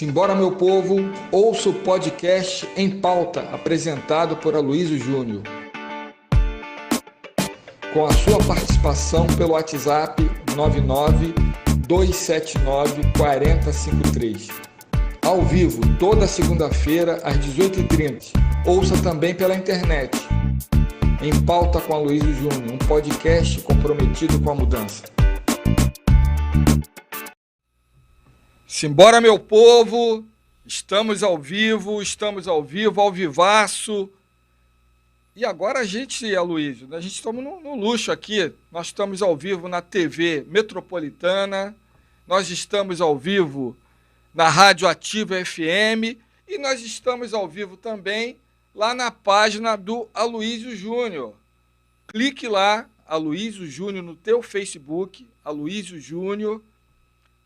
Simbora, meu povo, ouça o podcast Em Pauta, apresentado por Aloysio Júnior. Com a sua participação pelo WhatsApp 99-279-4053. Ao vivo, toda segunda-feira, às 18h30. Ouça também pela internet. Em Pauta com Aloysio Júnior, um podcast comprometido com a mudança. Simbora, meu povo, estamos ao vivo, ao vivaço. E agora Aloysio, a gente estamos no luxo aqui. Nós estamos ao vivo na TV Metropolitana, nós estamos ao vivo na Rádio Ativa FM e nós estamos ao vivo também lá na página do Aloysio Júnior. Clique lá, Aloysio Júnior, no teu Facebook, Aloysio Júnior,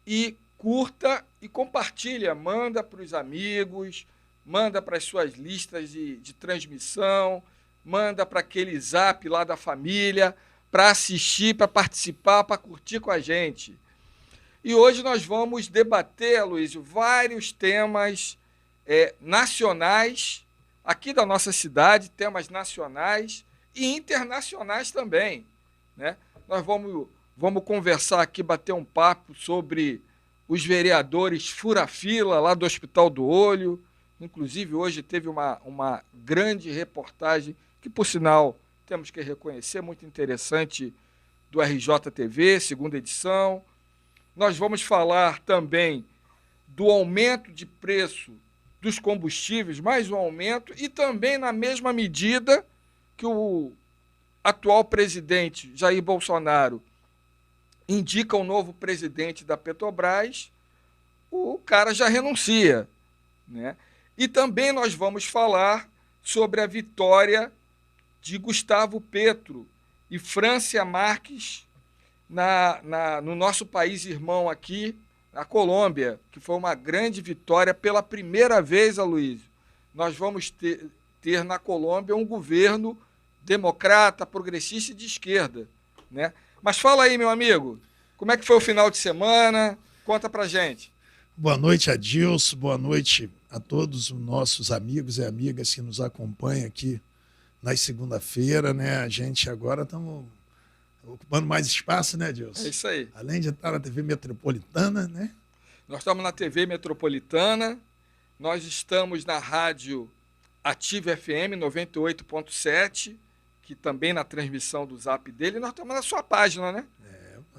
e curta e compartilha, manda para os amigos, manda para as suas listas de transmissão, manda para aquele zap lá da família, para assistir, para participar, para curtir com a gente. E hoje nós vamos debater, Aloysio, vários temas nacionais, aqui da nossa cidade, temas nacionais e internacionais também, né? Nós vamos conversar aqui, bater um papo sobre os vereadores fura-fila lá do Hospital do Olho. Inclusive, hoje teve uma grande reportagem, que, por sinal, temos que reconhecer, muito interessante, do RJTV, segunda edição. Nós vamos falar também do aumento de preço dos combustíveis, mais um aumento, e também na mesma medida que o atual presidente Jair Bolsonaro indica o novo presidente da Petrobras, o cara já renuncia, né? E também nós vamos falar sobre a vitória de Gustavo Petro e Francia Marques no nosso país irmão aqui, na Colômbia, que foi uma grande vitória pela primeira vez, Aloysio. Nós vamos ter na Colômbia um governo democrata, progressista e de esquerda, né? Mas fala aí, meu amigo, como é que foi o final de semana? Conta pra gente. Boa noite, Adilson. Boa noite a todos os nossos amigos e amigas que nos acompanham aqui na segunda-feira, né? A gente agora estamos ocupando mais espaço, né, Adilson? É isso aí. Além de estar na TV Metropolitana, né? Nós estamos na TV Metropolitana, nós estamos na Rádio Ativa FM 98.7, que também na transmissão do zap dele, nós estamos na sua página, né?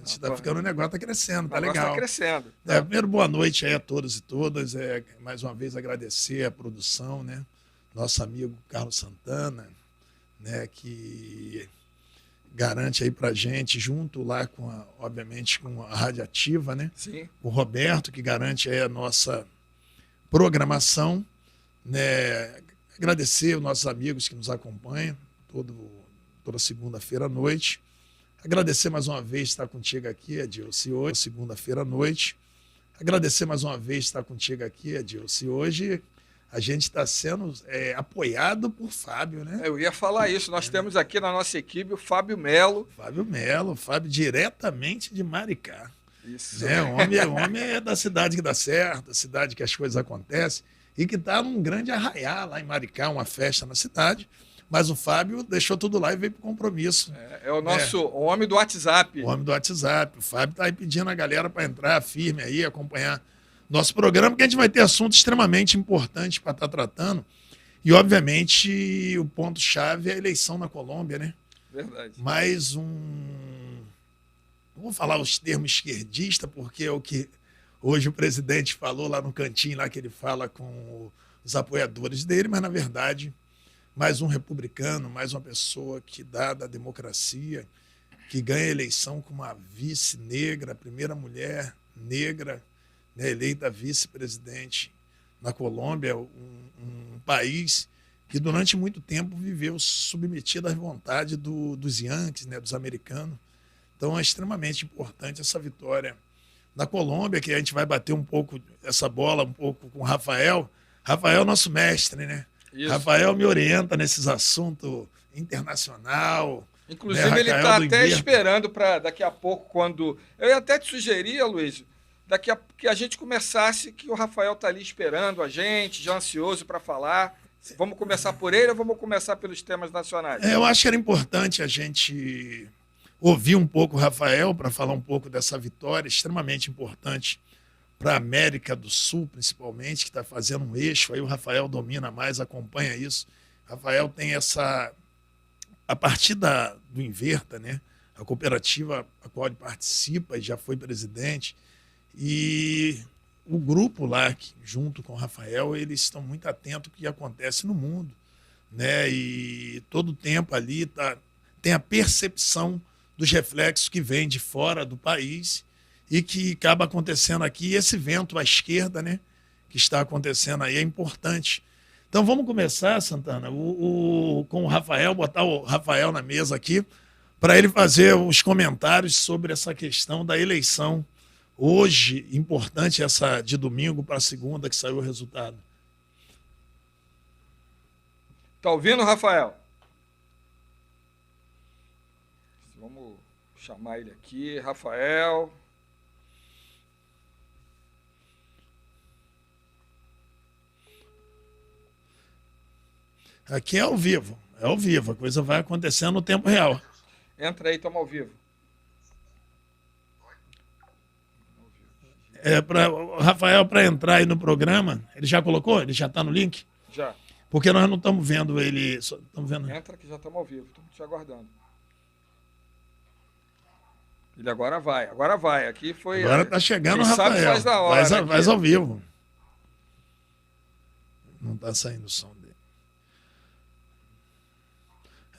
Está ficando, o negócio está crescendo, tá legal. Está crescendo. Primeiro, boa noite aí a todos e todas. Mais uma vez agradecer a produção, né? Nosso amigo Carlos Santana, né? Que garante aí pra gente, junto lá obviamente, com a Rádio Ativa, né? Sim. O Roberto, que garante aí a nossa programação, né? Agradecer os nossos amigos que nos acompanham toda segunda-feira à noite. Agradecer mais uma vez estar contigo aqui, Adilson, hoje, segunda-feira à noite. Agradecer mais uma vez estar contigo aqui, Adilson. Hoje a gente está sendo apoiado por Fábio, né? Eu ia falar isso. Nós temos aqui na nossa equipe o Fábio Melo. Fábio diretamente de Maricá. Isso. Né? O homem é da cidade que dá certo, da cidade que as coisas acontecem, e que está num grande arraiá lá em Maricá, uma festa na cidade. Mas o Fábio deixou tudo lá e veio para o compromisso. É o nosso homem do WhatsApp. O homem do WhatsApp. O Fábio está aí pedindo a galera para entrar firme aí, acompanhar nosso programa, porque a gente vai ter assuntos extremamente importantes para estar tratando. E, obviamente, o ponto-chave é a eleição na Colômbia, né? Verdade. Mais não vou falar os termos esquerdista, porque é o que hoje o presidente falou lá no cantinho, lá que ele fala com os apoiadores dele, mas, na verdade, mais um republicano, mais uma pessoa que dá da democracia, que ganha a eleição com uma vice negra, a primeira mulher negra, né, eleita vice-presidente na Colômbia, um país que durante muito tempo viveu submetido à vontade dos Yankees, né, dos americanos. Então é extremamente importante essa vitória na Colômbia, que a gente vai bater um pouco essa bola um pouco com o Rafael. Rafael é nosso mestre, né? Isso. Rafael me orienta nesses assuntos internacional. Inclusive, ele está até esperando para daqui a pouco, quando... Eu ia até te sugerir, Aloysio, que a gente começasse, que o Rafael está ali esperando a gente, já ansioso para falar. Vamos começar por ele ou vamos começar pelos temas nacionais? Eu acho que era importante a gente ouvir um pouco o Rafael para falar um pouco dessa vitória extremamente importante para a América do Sul, principalmente, que está fazendo um eixo. Aí o Rafael domina mais, acompanha isso. O Rafael tem essa... A partir do Inverta, né? A cooperativa a qual ele participa e já foi presidente, e o grupo lá, junto com o Rafael, eles estão muito atentos ao que acontece no mundo, né? E todo o tempo ali tem a percepção dos reflexos que vêm de fora do país e que acaba acontecendo aqui. E esse vento à esquerda, né, que está acontecendo aí, é importante. Então vamos começar, Santana, com o Rafael, botar o Rafael na mesa aqui, para ele fazer os comentários sobre essa questão da eleição. Hoje, importante essa de domingo para segunda, que saiu o resultado. Tá ouvindo, Rafael? Vamos chamar ele aqui. Rafael. Aqui é ao vivo, a coisa vai acontecendo no tempo real. Entra aí, estamos ao vivo. O Rafael, para entrar aí no programa, ele já colocou? Ele já está no link? Já. Porque nós não estamos vendo ele. Estamos vendo... Entra que já estamos ao vivo, estamos te aguardando. Ele agora vai. Aqui foi. Agora está chegando o Rafael. Sabe, faz na hora. Faz ao vivo. Não está saindo o som dele.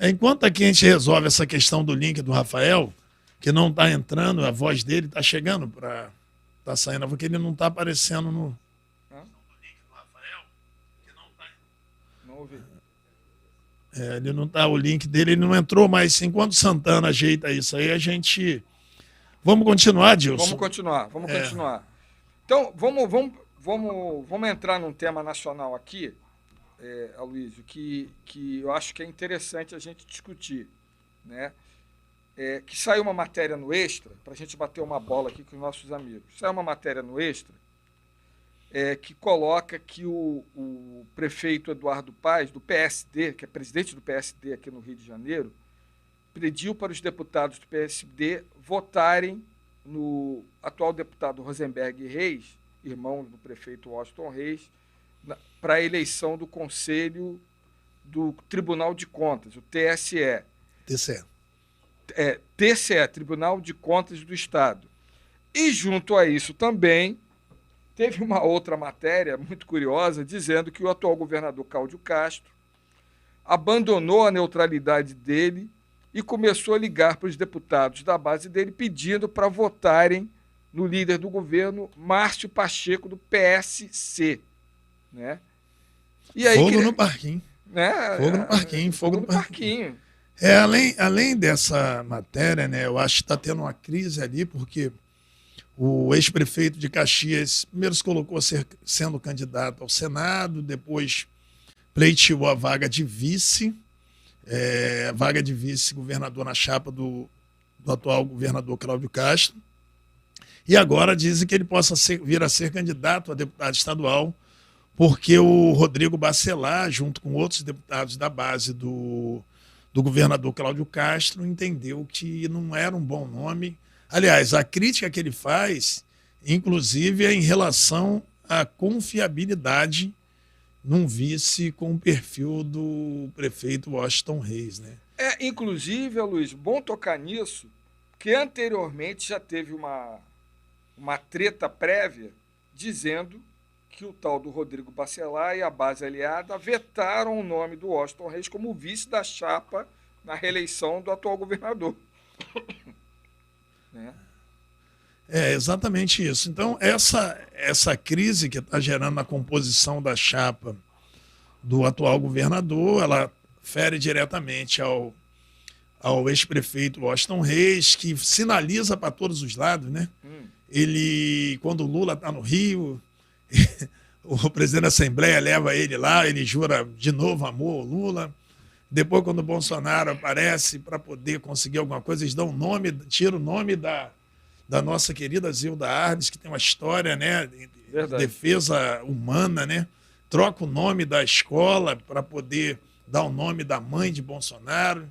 Enquanto aqui a gente resolve essa questão do link do Rafael, que não está entrando, a voz dele está chegando para. Está saindo, porque ele não está aparecendo no. Não ouvi. Ele não tá, o link dele ele não entrou, mas enquanto o Santana ajeita isso aí, a gente. Vamos continuar, Dilson? Vamos continuar. Então, vamos entrar num tema nacional aqui, Aloysio, que eu acho que é interessante a gente discutir, né? Que saiu uma matéria no Extra, para a gente bater uma bola aqui com os nossos amigos. Saiu uma matéria no Extra que coloca que o prefeito Eduardo Paes, do PSD, que é presidente do PSD aqui no Rio de Janeiro, pediu para os deputados do PSD votarem no atual deputado Rosenberg Reis, irmão do prefeito Washington Reis, para a eleição do Conselho do Tribunal de Contas, o TSE. TCE, Tribunal de Contas do Estado. E, junto a isso também, teve uma outra matéria muito curiosa, dizendo que o atual governador Cláudio Castro abandonou a neutralidade dele e começou a ligar para os deputados da base dele pedindo para votarem no líder do governo, Márcio Pacheco, do PSC. Né? E aí, fogo no parquinho. Né? Fogo no parquinho. Além dessa matéria, né, eu acho que está tendo uma crise ali, porque o ex-prefeito de Caxias primeiro se colocou sendo candidato ao Senado, depois pleiteou a vaga de vice-governador na chapa do atual governador Cláudio Castro. E agora dizem que ele possa vir a ser candidato a deputado estadual, porque o Rodrigo Bacelar, junto com outros deputados da base do governador Cláudio Castro, entendeu que não era um bom nome. Aliás, a crítica que ele faz, inclusive, é em relação à confiabilidade num vice com o perfil do prefeito Washington Reis, né? Inclusive, Luiz, bom tocar nisso, que anteriormente já teve uma treta prévia dizendo que o tal do Rodrigo Bacelar e a base aliada vetaram o nome do Washington Reis como vice da chapa na reeleição do atual governador. Né? É exatamente isso. Então, essa crise que está gerando na composição da chapa do atual governador, ela fere diretamente ao ex-prefeito Washington Reis, que sinaliza para todos os lados, né? Ele, quando o Lula está no Rio, o presidente da Assembleia leva ele lá, ele jura de novo amor ao Lula. Depois, quando o Bolsonaro aparece para poder conseguir alguma coisa, eles dão o nome, tiram o nome da nossa querida Zilda Arnes, que tem uma história, né, de Verdade. defesa humana, né? Troca o nome da escola para poder dar o nome da mãe de Bolsonaro.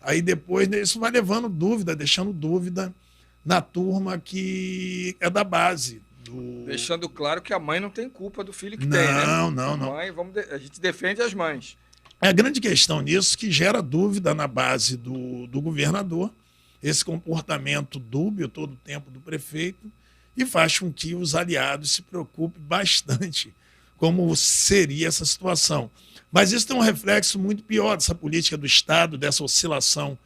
Aí depois isso vai levando dúvida, deixando dúvida na turma que é da base. Deixando claro que a mãe não tem culpa do filho que Não, tem, né? não, A não. mãe, a gente defende as mães. É a grande questão nisso que gera dúvida na base do governador, esse comportamento dúbio todo o tempo do prefeito, e faz com que os aliados se preocupem bastante como seria essa situação. Mas isso tem um reflexo muito pior dessa política do Estado, dessa oscilação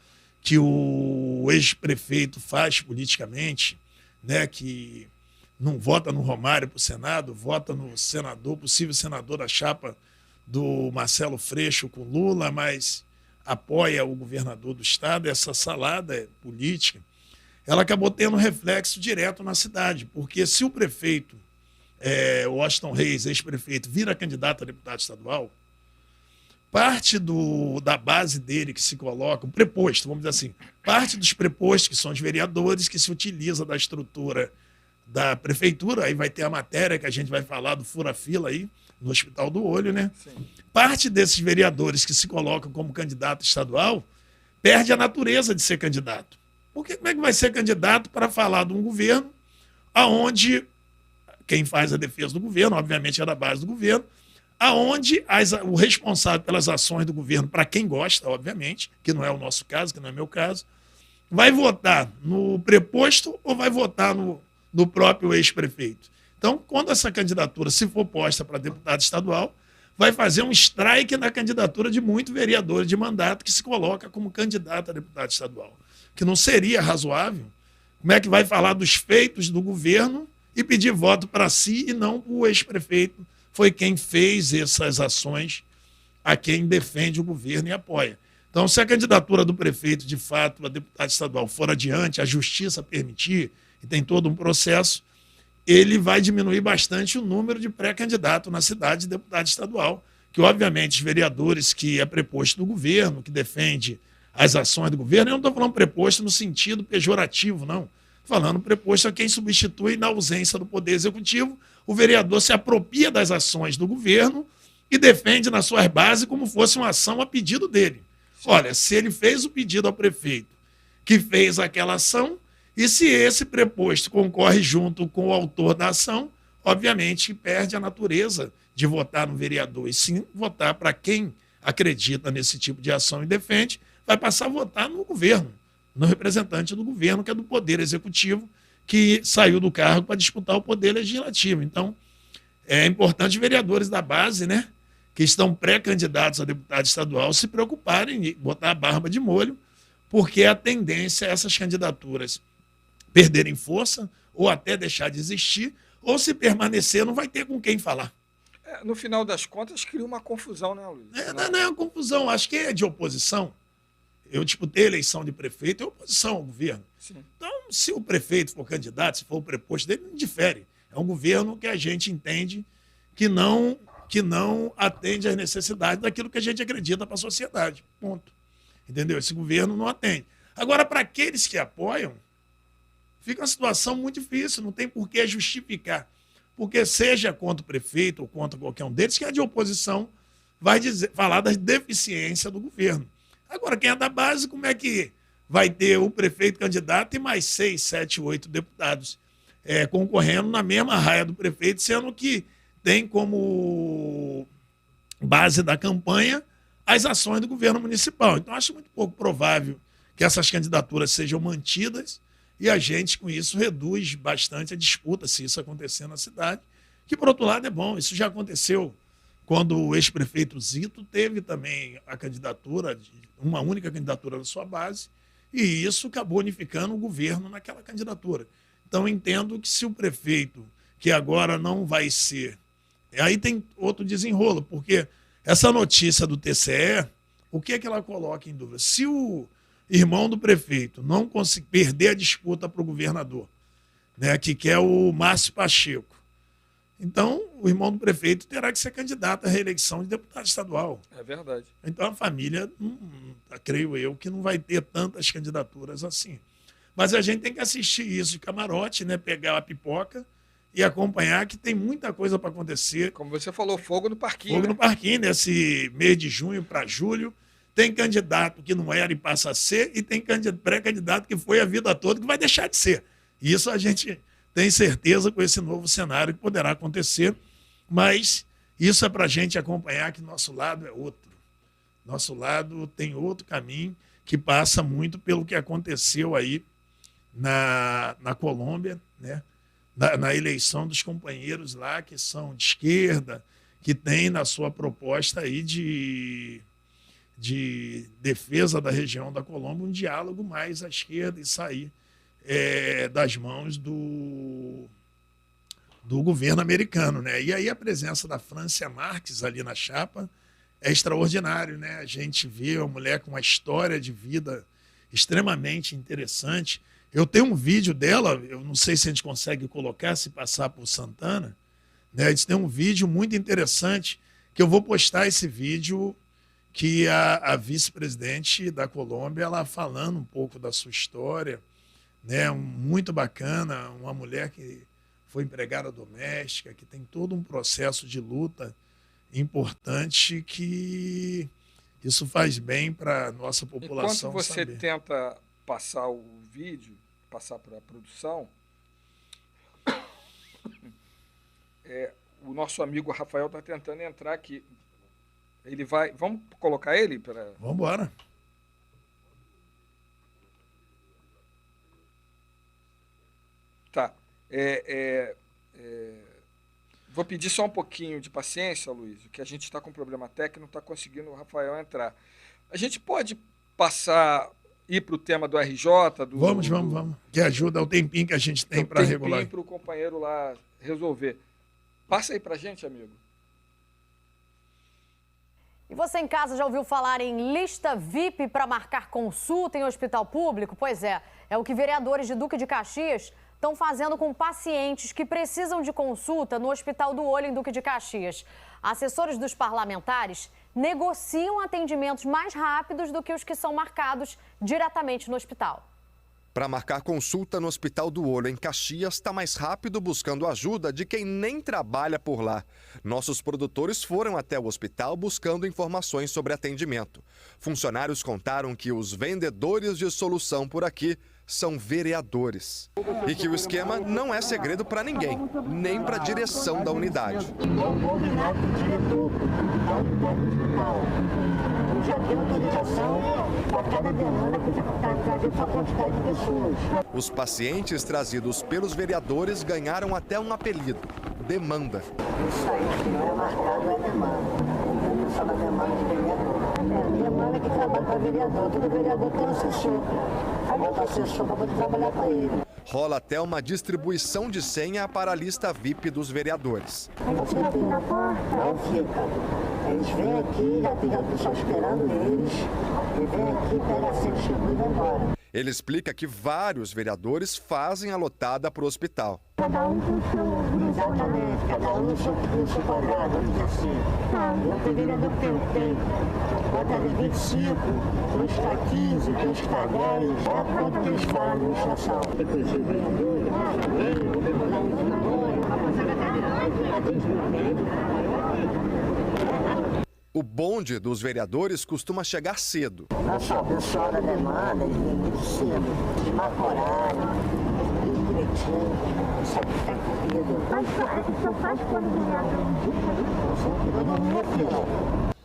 que o ex-prefeito faz politicamente, né, que não vota no Romário para o Senado, vota no senador, possível senador da chapa do Marcelo Freixo com Lula, mas apoia o governador do Estado. Essa salada política, ela acabou tendo reflexo direto na cidade, porque se o prefeito, Washington Reis, ex-prefeito, vira candidato a deputado estadual, parte da base dele que se coloca, o preposto, vamos dizer assim, parte dos prepostos, que são os vereadores, que se utiliza da estrutura da prefeitura, aí vai ter a matéria que a gente vai falar do fura-fila aí, no Hospital do Olho, né? Sim. Parte desses vereadores que se colocam como candidato estadual perde a natureza de ser candidato. Porque como é que vai ser candidato para falar de um governo aonde quem faz a defesa do governo, obviamente, é da base do governo, aonde o responsável pelas ações do governo, para quem gosta, obviamente, que não é o nosso caso, que não é meu caso, vai votar no preposto ou vai votar no próprio ex-prefeito. Então, quando essa candidatura, se for posta para deputado estadual, vai fazer um strike na candidatura de muitos vereadores de mandato que se coloca como candidato a deputado estadual. Que não seria razoável. Como é que vai falar dos feitos do governo e pedir voto para si e não para o ex-prefeito? Foi quem fez essas ações a quem defende o governo e apoia. Então, se a candidatura do prefeito, de fato, a deputado estadual for adiante, a justiça permitir, e tem todo um processo, ele vai diminuir bastante o número de pré-candidato na cidade de deputado estadual, que, obviamente, os vereadores que é preposto do governo, que defende as ações do governo, eu não estou falando preposto no sentido pejorativo, não. Falando preposto a quem substitui na ausência do Poder Executivo, o vereador se apropria das ações do governo e defende nas suas bases como fosse uma ação a pedido dele. Olha, se ele fez o pedido ao prefeito que fez aquela ação, e se esse preposto concorre junto com o autor da ação, obviamente perde a natureza de votar no vereador, e sim votar para quem acredita nesse tipo de ação e defende, vai passar a votar no governo, no representante do governo, que é do Poder Executivo, que saiu do cargo para disputar o Poder Legislativo. Então, é importante os vereadores da base, né, que estão pré-candidatos a deputado estadual, se preocuparem em botar a barba de molho, porque a tendência é essas candidaturas perderem força, ou até deixar de existir, ou se permanecer, não vai ter com quem falar. No final das contas, cria uma confusão, né, Luiz? Não é uma confusão, acho que é de oposição. Eu disputei a eleição de prefeito, é oposição ao governo. Sim. Então, se o prefeito for candidato, se for o preposto dele, não difere. É um governo que a gente entende que não atende às necessidades daquilo que a gente acredita para a sociedade. Ponto. Entendeu? Esse governo não atende. Agora, para aqueles que apoiam, fica uma situação muito difícil, não tem por que justificar. Porque seja contra o prefeito ou contra qualquer um deles, que é de oposição, vai falar das deficiências do governo. Agora, quem é da base, como é que vai ter o prefeito candidato e mais 6, 7, 8 deputados concorrendo na mesma raia do prefeito, sendo que tem como base da campanha as ações do governo municipal. Então, acho muito pouco provável que essas candidaturas sejam mantidas e a gente, com isso, reduz bastante a disputa, se isso acontecer na cidade, que, por outro lado, é bom. Isso já aconteceu quando o ex-prefeito Zito teve também a candidatura, uma única candidatura da sua base, e isso acabou unificando o governo naquela candidatura. Então, entendo que se o prefeito, que agora não vai ser... Aí tem outro desenrolo, porque essa notícia do TCE, o que é que ela coloca em dúvida? Se o irmão do prefeito não conseguir perder a disputa para o governador, né, que quer o Márcio Pacheco, então o irmão do prefeito terá que ser candidato à reeleição de deputado estadual. É verdade. Então a família, creio eu, que não vai ter tantas candidaturas assim. Mas a gente tem que assistir isso de camarote, né? Pegar a pipoca e acompanhar, que tem muita coisa para acontecer. Como você falou, fogo no parquinho. Fogo né? no parquinho, nesse mês de junho para julho. Tem candidato que não era e passa a ser, e tem pré-candidato que foi a vida toda que vai deixar de ser. E isso a gente tem certeza com esse novo cenário que poderá acontecer, mas isso é para a gente acompanhar que nosso lado é outro. Nosso lado tem outro caminho que passa muito pelo que aconteceu aí na Colômbia, né? Na eleição dos companheiros lá, que são de esquerda, que tem na sua proposta aí de defesa da região da Colômbia um diálogo mais à esquerda e sair das mãos do governo americano, né? E aí a presença da Francia Marques ali na chapa é extraordinário, né? A gente vê uma mulher com uma história de vida extremamente interessante. Eu tenho um vídeo dela, eu não sei se a gente consegue colocar, se passar por Santana, né? A gente tem um vídeo muito interessante, que eu vou postar esse vídeo, que a vice-presidente da Colômbia, ela falando um pouco da sua história, né? Muito bacana, uma mulher que foi empregada doméstica, que tem todo um processo de luta importante, que isso faz bem para a nossa população. Enquanto você saber. tenta passar o vídeo, passar para a produção, o nosso amigo Rafael está tentando entrar aqui. Ele vai. Vamos colocar ele? Vamos embora. Tá. Vou pedir só um pouquinho de paciência, Luiz, que a gente está com problema técnico, não está conseguindo o Rafael entrar. A gente pode ir para o tema do RJ? Vamos. Que ajuda o tempinho que a gente tem para regular. Para o companheiro lá resolver. Passa aí para a gente, amigo. E você em casa já ouviu falar em lista VIP para marcar consulta em hospital público? Pois é o que vereadores de Duque de Caxias estão fazendo com pacientes que precisam de consulta no Hospital do Olho em Duque de Caxias. Assessores dos parlamentares negociam atendimentos mais rápidos do que os que são marcados diretamente no hospital. Para marcar consulta no Hospital do Olho em Caxias, está mais rápido buscando ajuda de quem nem trabalha por lá. Nossos produtores foram até o hospital buscando informações sobre atendimento. Funcionários contaram que os vendedores de solução por aqui são vereadores. E que o esquema não é segredo para ninguém, nem para a direção da unidade. Já tem autorização para cada demanda que está trazendo essa quantidade de pessoas. Os pacientes trazidos pelos vereadores ganharam até um apelido: demanda. Isso aí, que não é marcado, é demanda. Só da demanda de vereador. Demanda que trabalha para vereador. Todo vereador tem um assessor. Aí bota assessor para poder trabalhar para ele. Rola até uma distribuição de senha para a lista VIP dos vereadores. Aí você tem na porta, aí fica. Eles vêm aqui, já tem a pessoa esperando eles. E vem aqui, pega a senha, distribui e vai embora. Ele explica que vários vereadores fazem a lotada para o hospital. Cada um com o seu... Exatamente, cada um no seu quadrado, vamos dizer assim. Eu tenho vereador que tem quadrado 25, uns está 15, uns está 10, é quanto que eles falam na administração. Tem que conhecer o vereador, eu vou dar um de namoro, para passar a cadeira, atendimento. O bonde dos vereadores costuma chegar cedo. Olha só, o pessoal da demanda, eles vêm muito cedo, eles marcam horário, eles direitinho, isso aqui está cumprido. Mas só faz quando o vereador indica, todo mundo é fiel.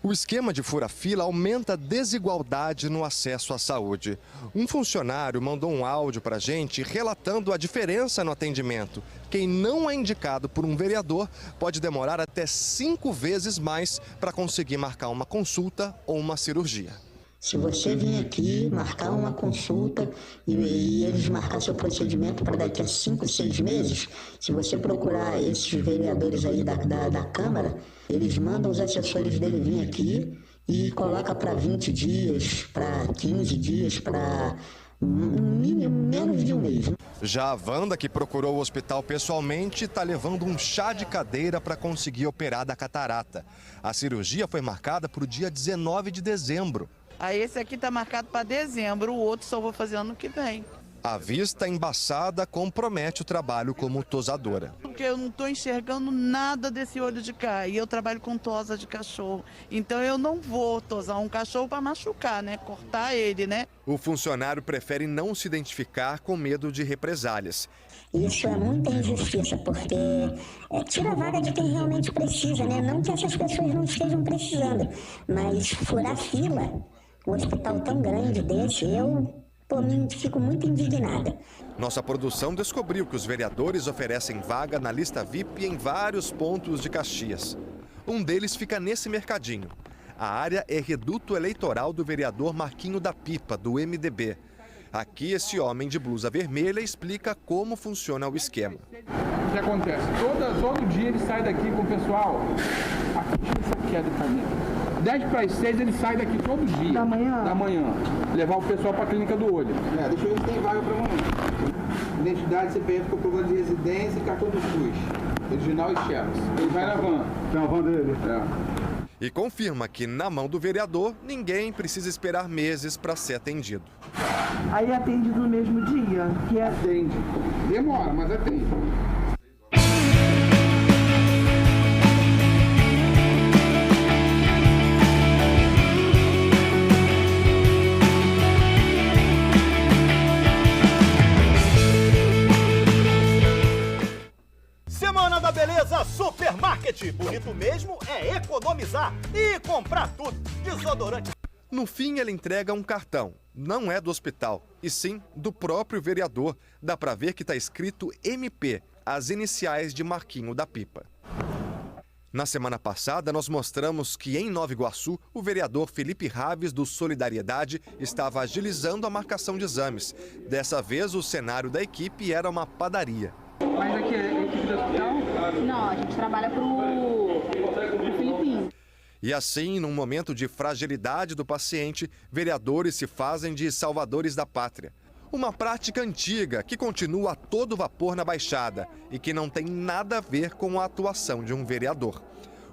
O esquema de fura-fila aumenta a desigualdade no acesso à saúde. Um funcionário mandou um áudio para a gente relatando a diferença no atendimento. Quem não é indicado por um vereador pode demorar até 5 vezes mais para conseguir marcar uma consulta ou uma cirurgia. Se você vir aqui marcar uma consulta e eles marcar seu procedimento para daqui a 5, 6 meses, se você procurar esses vereadores aí da Câmara, eles mandam os assessores dele vir aqui e coloca para 20 dias, para 15 dias, para menos de um mês. Já a Wanda, que procurou o hospital pessoalmente, está levando um chá de cadeira para conseguir operar da catarata. A cirurgia foi marcada para o dia 19 de dezembro. Aí esse aqui está marcado para dezembro, o outro só vou fazer ano que vem. A vista embaçada compromete o trabalho como tosadora. Porque eu não estou enxergando nada desse olho de cá e eu trabalho com tosa de cachorro. Então eu não vou tosar um cachorro para machucar, né? Cortar ele, né? O funcionário prefere não se identificar com medo de represálias. Isso é muita injustiça, porque tira a vaga de quem realmente precisa, né? Não que essas pessoas não estejam precisando, mas furar fila, um hospital tão grande desse, fico muito indignada. Nossa produção descobriu que os vereadores oferecem vaga na lista VIP em vários pontos de Caxias. Um deles fica nesse mercadinho. A área é reduto eleitoral do vereador Marquinho da Pipa, do MDB. Aqui, esse homem de blusa vermelha explica como funciona o esquema. O que acontece? Todo dia ele sai daqui com o pessoal. Isso aqui é do caminho. 10 para as 6 ele sai daqui todo dia. Da manhã. Levar o pessoal para a clínica do olho. Deixa eu ver se tem vaga para amanhã. Identidade, CPF, comprovante de residência e cartão do SUS. Original e xerox. Ele vai na van. Tem a van dele. E confirma que, na mão do vereador, ninguém precisa esperar meses para ser atendido. Aí atende no mesmo dia? Atende. Demora, mas atende. Semana da Beleza Supermarket. Bonito mesmo é economizar e comprar tudo. Desodorante. No fim, ele entrega um cartão. Não é do hospital, e sim do próprio vereador. Dá para ver que está escrito MP, as iniciais de Marquinho da Pipa. Na semana passada, nós mostramos que em Nova Iguaçu, o vereador Felipe Raves, do Solidariedade, estava agilizando a marcação de exames. Dessa vez, o cenário da equipe era uma padaria. Mas aqui é a equipe do hospital? Não, a gente trabalha pro Filipinho. E assim, num momento de fragilidade do paciente, vereadores se fazem de salvadores da pátria. Uma prática antiga que continua a todo vapor na Baixada e que não tem nada a ver com a atuação de um vereador.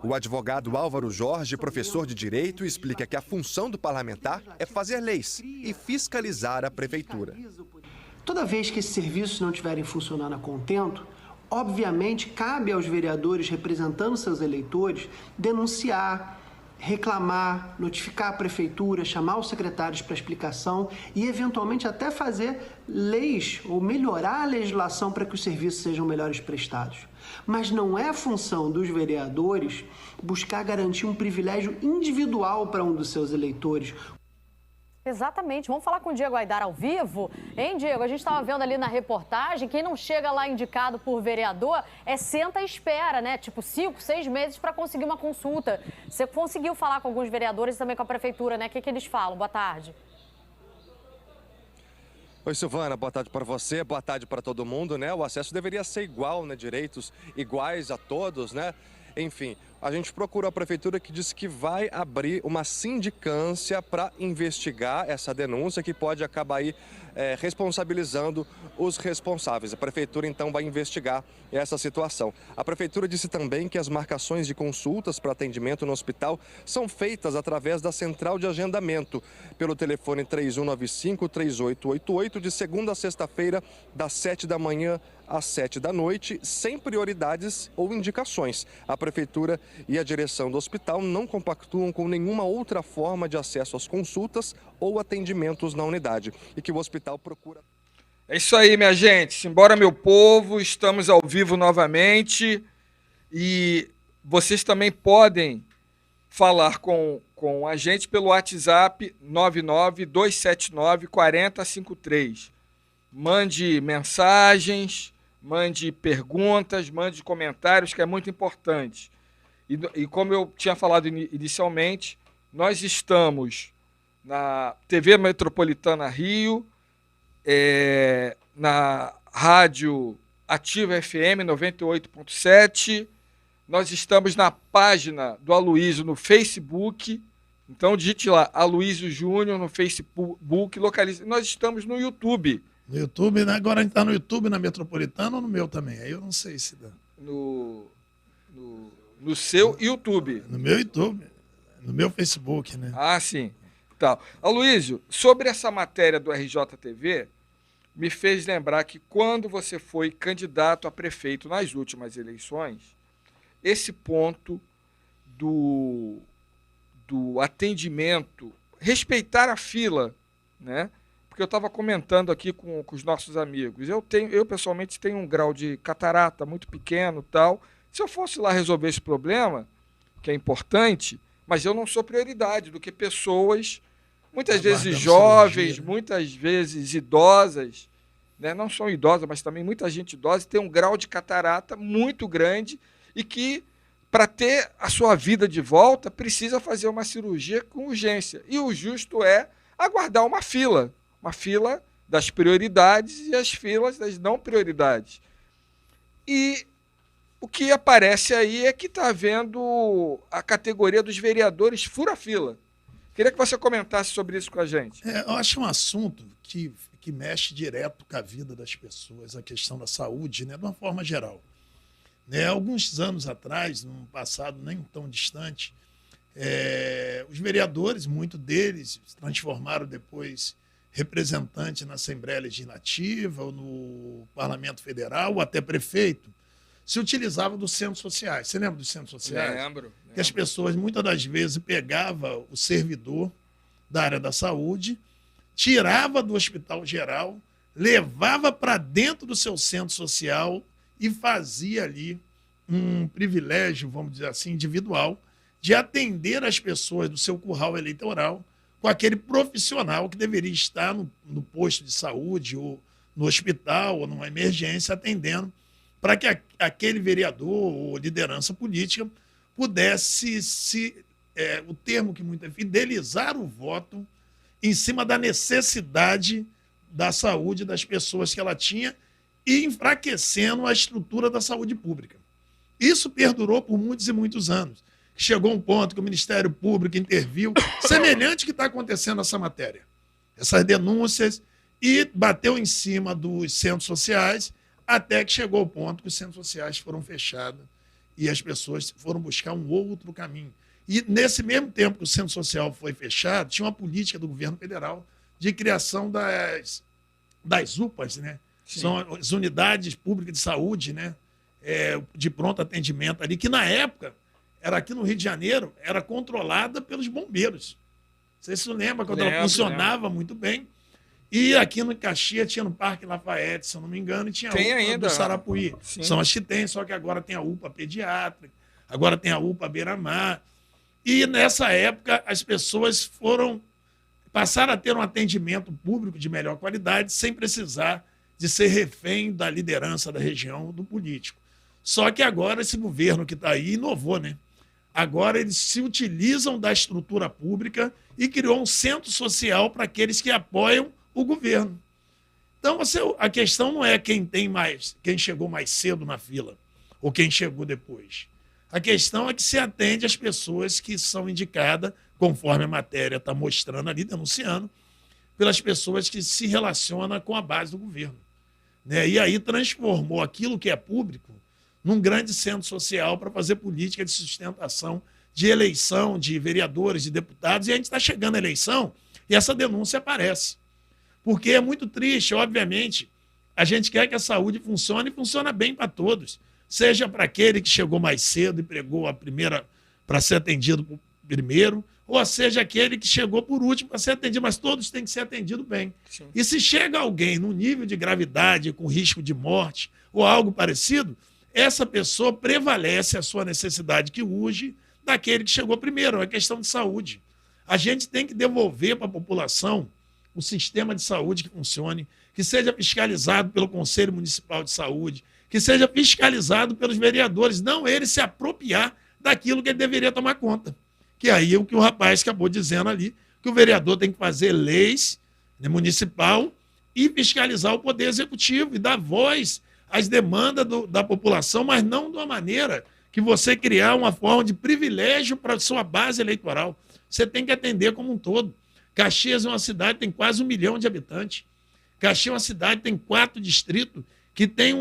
O advogado Álvaro Jorge, professor de Direito, explica que a função do parlamentar é fazer leis e fiscalizar a prefeitura. Toda vez que esses serviços não estiverem funcionando a contento, obviamente cabe aos vereadores representando seus eleitores denunciar, reclamar, notificar a prefeitura, chamar os secretários para explicação e eventualmente até fazer leis ou melhorar a legislação para que os serviços sejam melhores prestados. Mas não é função dos vereadores buscar garantir um privilégio individual para um dos seus eleitores. Exatamente. Vamos falar com o Diego Aidar ao vivo? Hein, Diego? A gente estava vendo ali na reportagem, quem não chega lá indicado por vereador senta e espera, né? Tipo, 5, 6 meses para conseguir uma consulta. Você conseguiu falar com alguns vereadores e também com a prefeitura, né? O que eles falam? Boa tarde. Oi, Silvana, boa tarde para você, boa tarde para todo mundo, né? O acesso deveria ser igual, né? Direitos iguais a todos, né? Enfim, a gente procurou a prefeitura que disse que vai abrir uma sindicância para investigar essa denúncia que pode acabar aí responsabilizando os responsáveis. A prefeitura então vai investigar essa situação. A prefeitura disse também que as marcações de consultas para atendimento no hospital são feitas através da central de agendamento pelo telefone 3195-3888 de segunda a sexta-feira das 7 da manhã às 7 da noite, sem prioridades ou indicações. A prefeitura e a direção do hospital não compactuam com nenhuma outra forma de acesso às consultas ou atendimentos na unidade e que o hospital procura. É isso aí, minha gente. Simbora, meu povo. Estamos ao vivo novamente e vocês também podem falar com a gente pelo WhatsApp 992794053. Mande mensagens, mande perguntas, mande comentários, que é muito importante. E como eu tinha falado inicialmente, nós estamos na TV Metropolitana Rio, na Rádio Ativa FM 98.7, nós estamos na página do Aloysio no Facebook, então digite lá, Aloysio Júnior no Facebook, localize. Nós estamos no YouTube. No YouTube, né? Agora a gente está no YouTube, na Metropolitana ou no meu também? Aí eu não sei se dá. No seu YouTube. No meu YouTube, no meu Facebook, né? Ah, sim. Tá. Aloysio, sobre essa matéria do RJTV, me fez lembrar que quando você foi candidato a prefeito nas últimas eleições, esse ponto do atendimento, respeitar a fila, né? Porque eu estava comentando aqui com os nossos amigos, eu pessoalmente tenho um grau de catarata muito pequeno, tal. Se eu fosse lá resolver esse problema, que é importante, mas eu não sou prioridade do que pessoas, muitas vezes jovens, muitas vezes idosas, né? Não são idosas, mas também muita gente idosa, tem um grau de catarata muito grande e que, para ter a sua vida de volta, precisa fazer uma cirurgia com urgência. E o justo é aguardar uma fila das prioridades e as filas das não prioridades. E o que aparece aí é que está havendo a categoria dos vereadores fura-fila. Queria que você comentasse sobre isso com a gente. Eu acho um assunto que mexe direto com a vida das pessoas, a questão da saúde, né, de uma forma geral. Alguns anos atrás, num passado nem tão distante, os vereadores, muitos deles, se transformaram depois representantes na Assembleia Legislativa, ou no Parlamento Federal, ou até prefeito, se utilizavam dos centros sociais. Você lembra dos centros sociais? Lembro. Que as pessoas, muitas das vezes, pegavam o servidor da área da saúde, tirava do hospital geral, levava para dentro do seu centro social e fazia ali um privilégio, vamos dizer assim, individual, de atender as pessoas do seu curral eleitoral com aquele profissional que deveria estar no posto de saúde ou no hospital ou numa emergência atendendo, para que aquele vereador ou liderança política pudesse, o termo que muito é, fidelizar o voto em cima da necessidade da saúde das pessoas que ela tinha e enfraquecendo a estrutura da saúde pública. Isso perdurou por muitos e muitos anos. Chegou um ponto que o Ministério Público interviu, semelhante ao que está acontecendo nessa matéria. Essas denúncias, e bateu em cima dos centros sociais, até que chegou o ponto que os centros sociais foram fechados e as pessoas foram buscar um outro caminho. E nesse mesmo tempo que o centro social foi fechado, tinha uma política do governo federal de criação das UPAs, né? Sim. São as unidades públicas de saúde, né? De pronto atendimento ali, que na época, era aqui no Rio de Janeiro, era controlada pelos bombeiros. Você se lembra quando ela funcionava muito bem? E aqui no Caxias tinha no Parque Lafayette, se eu não me engano, e tinha a UPA ainda, do Sarapuí. sim. São as que tem, só que agora tem a UPA pediátrica, agora tem a UPA Beira-Mar. E nessa época as pessoas passaram a ter um atendimento público de melhor qualidade sem precisar de ser refém da liderança da região, do político. Só que agora esse governo que está aí inovou, né? Agora eles se utilizam da estrutura pública e criou um centro social para aqueles que apoiam o governo. Então, a questão não é quem chegou mais cedo na fila ou quem chegou depois. A questão é que se atende às pessoas que são indicadas, conforme a matéria está mostrando ali, denunciando, pelas pessoas que se relacionam com a base do governo. Né? E aí transformou aquilo que é público num grande centro social para fazer política de sustentação, de eleição de vereadores, de deputados, e a gente está chegando à eleição e essa denúncia aparece. Porque é muito triste, obviamente, a gente quer que a saúde funcione e funciona bem para todos, seja para aquele que chegou mais cedo e pregou a primeira para ser atendido primeiro, ou seja aquele que chegou por último para ser atendido, mas todos têm que ser atendidos bem. Sim. E se chega alguém num nível de gravidade, com risco de morte ou algo parecido, essa pessoa prevalece a sua necessidade que urge daquele que chegou primeiro, é uma questão de saúde. A gente tem que devolver para a população um sistema de saúde que funcione, que seja fiscalizado pelo Conselho Municipal de Saúde, que seja fiscalizado pelos vereadores, não ele se apropriar daquilo que ele deveria tomar conta. Que aí é o que o rapaz acabou dizendo ali, que o vereador tem que fazer leis, né, municipal e fiscalizar o Poder Executivo e dar voz às demandas da população, mas não de uma maneira que você criar uma forma de privilégio para a sua base eleitoral. Você tem que atender como um todo. Caxias é uma cidade que tem quase 1 milhão de habitantes. Caxias é uma cidade que tem 4 distritos, que tem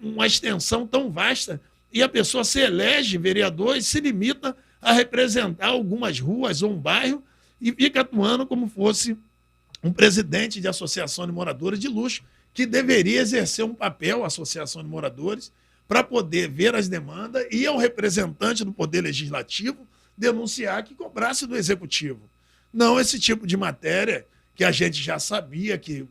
uma extensão tão vasta, e a pessoa se elege vereador e se limita a representar algumas ruas ou um bairro e fica atuando como fosse um presidente de associação de moradores de luxo, que deveria exercer um papel, a Associação de Moradores, para poder ver as demandas e ao representante do Poder Legislativo denunciar que cobrasse do Executivo. Não esse tipo de matéria que a gente já sabia que,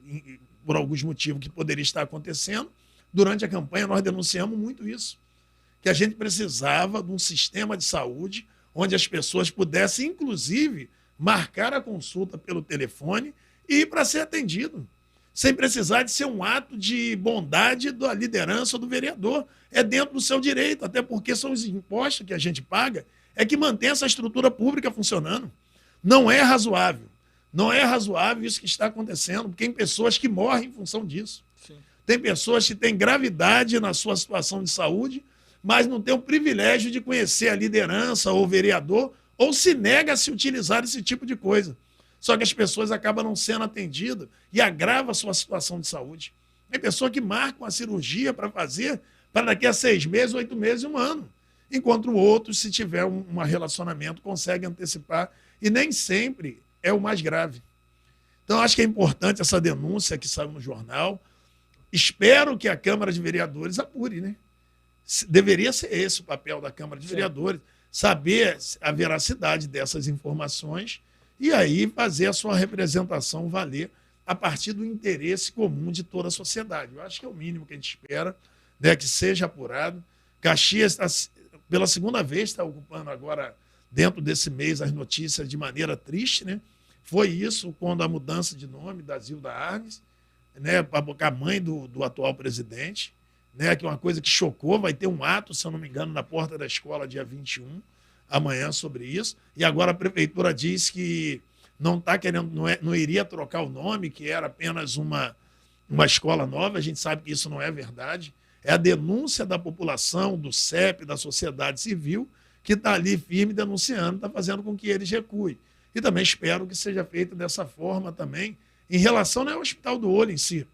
por alguns motivos, que poderia estar acontecendo. Durante a campanha, nós denunciamos muito isso, que a gente precisava de um sistema de saúde onde as pessoas pudessem, inclusive, marcar a consulta pelo telefone e ir para ser atendido, sem precisar de ser um ato de bondade da liderança do vereador. É dentro do seu direito, até porque são os impostos que a gente paga é que mantém essa estrutura pública funcionando. Não é razoável. Não é razoável isso que está acontecendo, porque tem pessoas que morrem em função disso. Sim. Tem pessoas que têm gravidade na sua situação de saúde, mas não têm o privilégio de conhecer a liderança ou o vereador, ou se nega a se utilizar esse tipo de coisa. Só que as pessoas acabam não sendo atendidas e agrava a sua situação de saúde. Tem pessoa que marca uma cirurgia para fazer para daqui a 6 meses, 8 meses e 1 ano. Enquanto outros, se tiver um relacionamento, consegue antecipar. E nem sempre é o mais grave. Então, acho que é importante essa denúncia que saiu no jornal. Espero que a Câmara de Vereadores apure, né? Deveria ser esse o papel da Câmara de Vereadores, saber a veracidade dessas informações e aí fazer a sua representação valer a partir do interesse comum de toda a sociedade. Eu acho que é o mínimo que a gente espera, né, que seja apurado. Caxias, pela segunda vez, está ocupando agora, dentro desse mês, as notícias de maneira triste, né? Foi isso quando a mudança de nome da Zilda Arnes, né, a mãe do atual presidente, né, que é uma coisa que chocou. Vai ter um ato, se eu não me engano, na porta da escola, dia 21, amanhã, sobre isso. E agora a prefeitura diz que não está querendo, não iria trocar o nome, que era apenas uma escola nova. A gente sabe que isso não é verdade. É a denúncia da população, do CEP, da sociedade civil, que está ali firme denunciando, está fazendo com que eles recuem. E também espero que seja feito dessa forma também, em relação ao Hospital do Olho em si,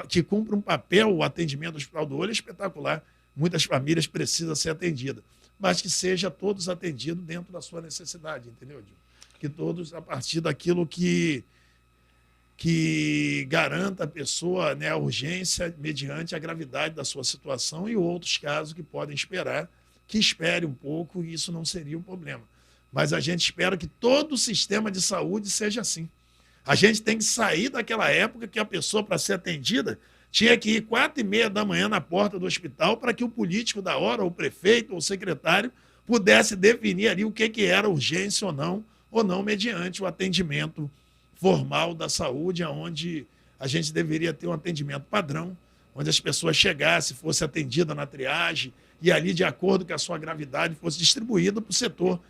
que cumpre um papel, o atendimento do Hospital do Olho é espetacular. Muitas famílias precisam ser atendidas, mas que seja todos atendidos dentro da sua necessidade, entendeu, Dil? Que todos, a partir daquilo que garanta a pessoa, né, a urgência mediante a gravidade da sua situação, e outros casos que podem esperar, que espere um pouco, e isso não seria um problema. Mas a gente espera que todo o sistema de saúde seja assim. A gente tem que sair daquela época que a pessoa, para ser atendida, tinha que ir 4h30 da manhã na porta do hospital para que o político da hora, o prefeito ou o secretário, pudesse definir ali o que era urgência ou não, mediante o atendimento formal da saúde, onde a gente deveria ter um atendimento padrão, onde as pessoas chegassem, fosse atendida na triagem, e ali, de acordo com a sua gravidade, fosse distribuída para o setor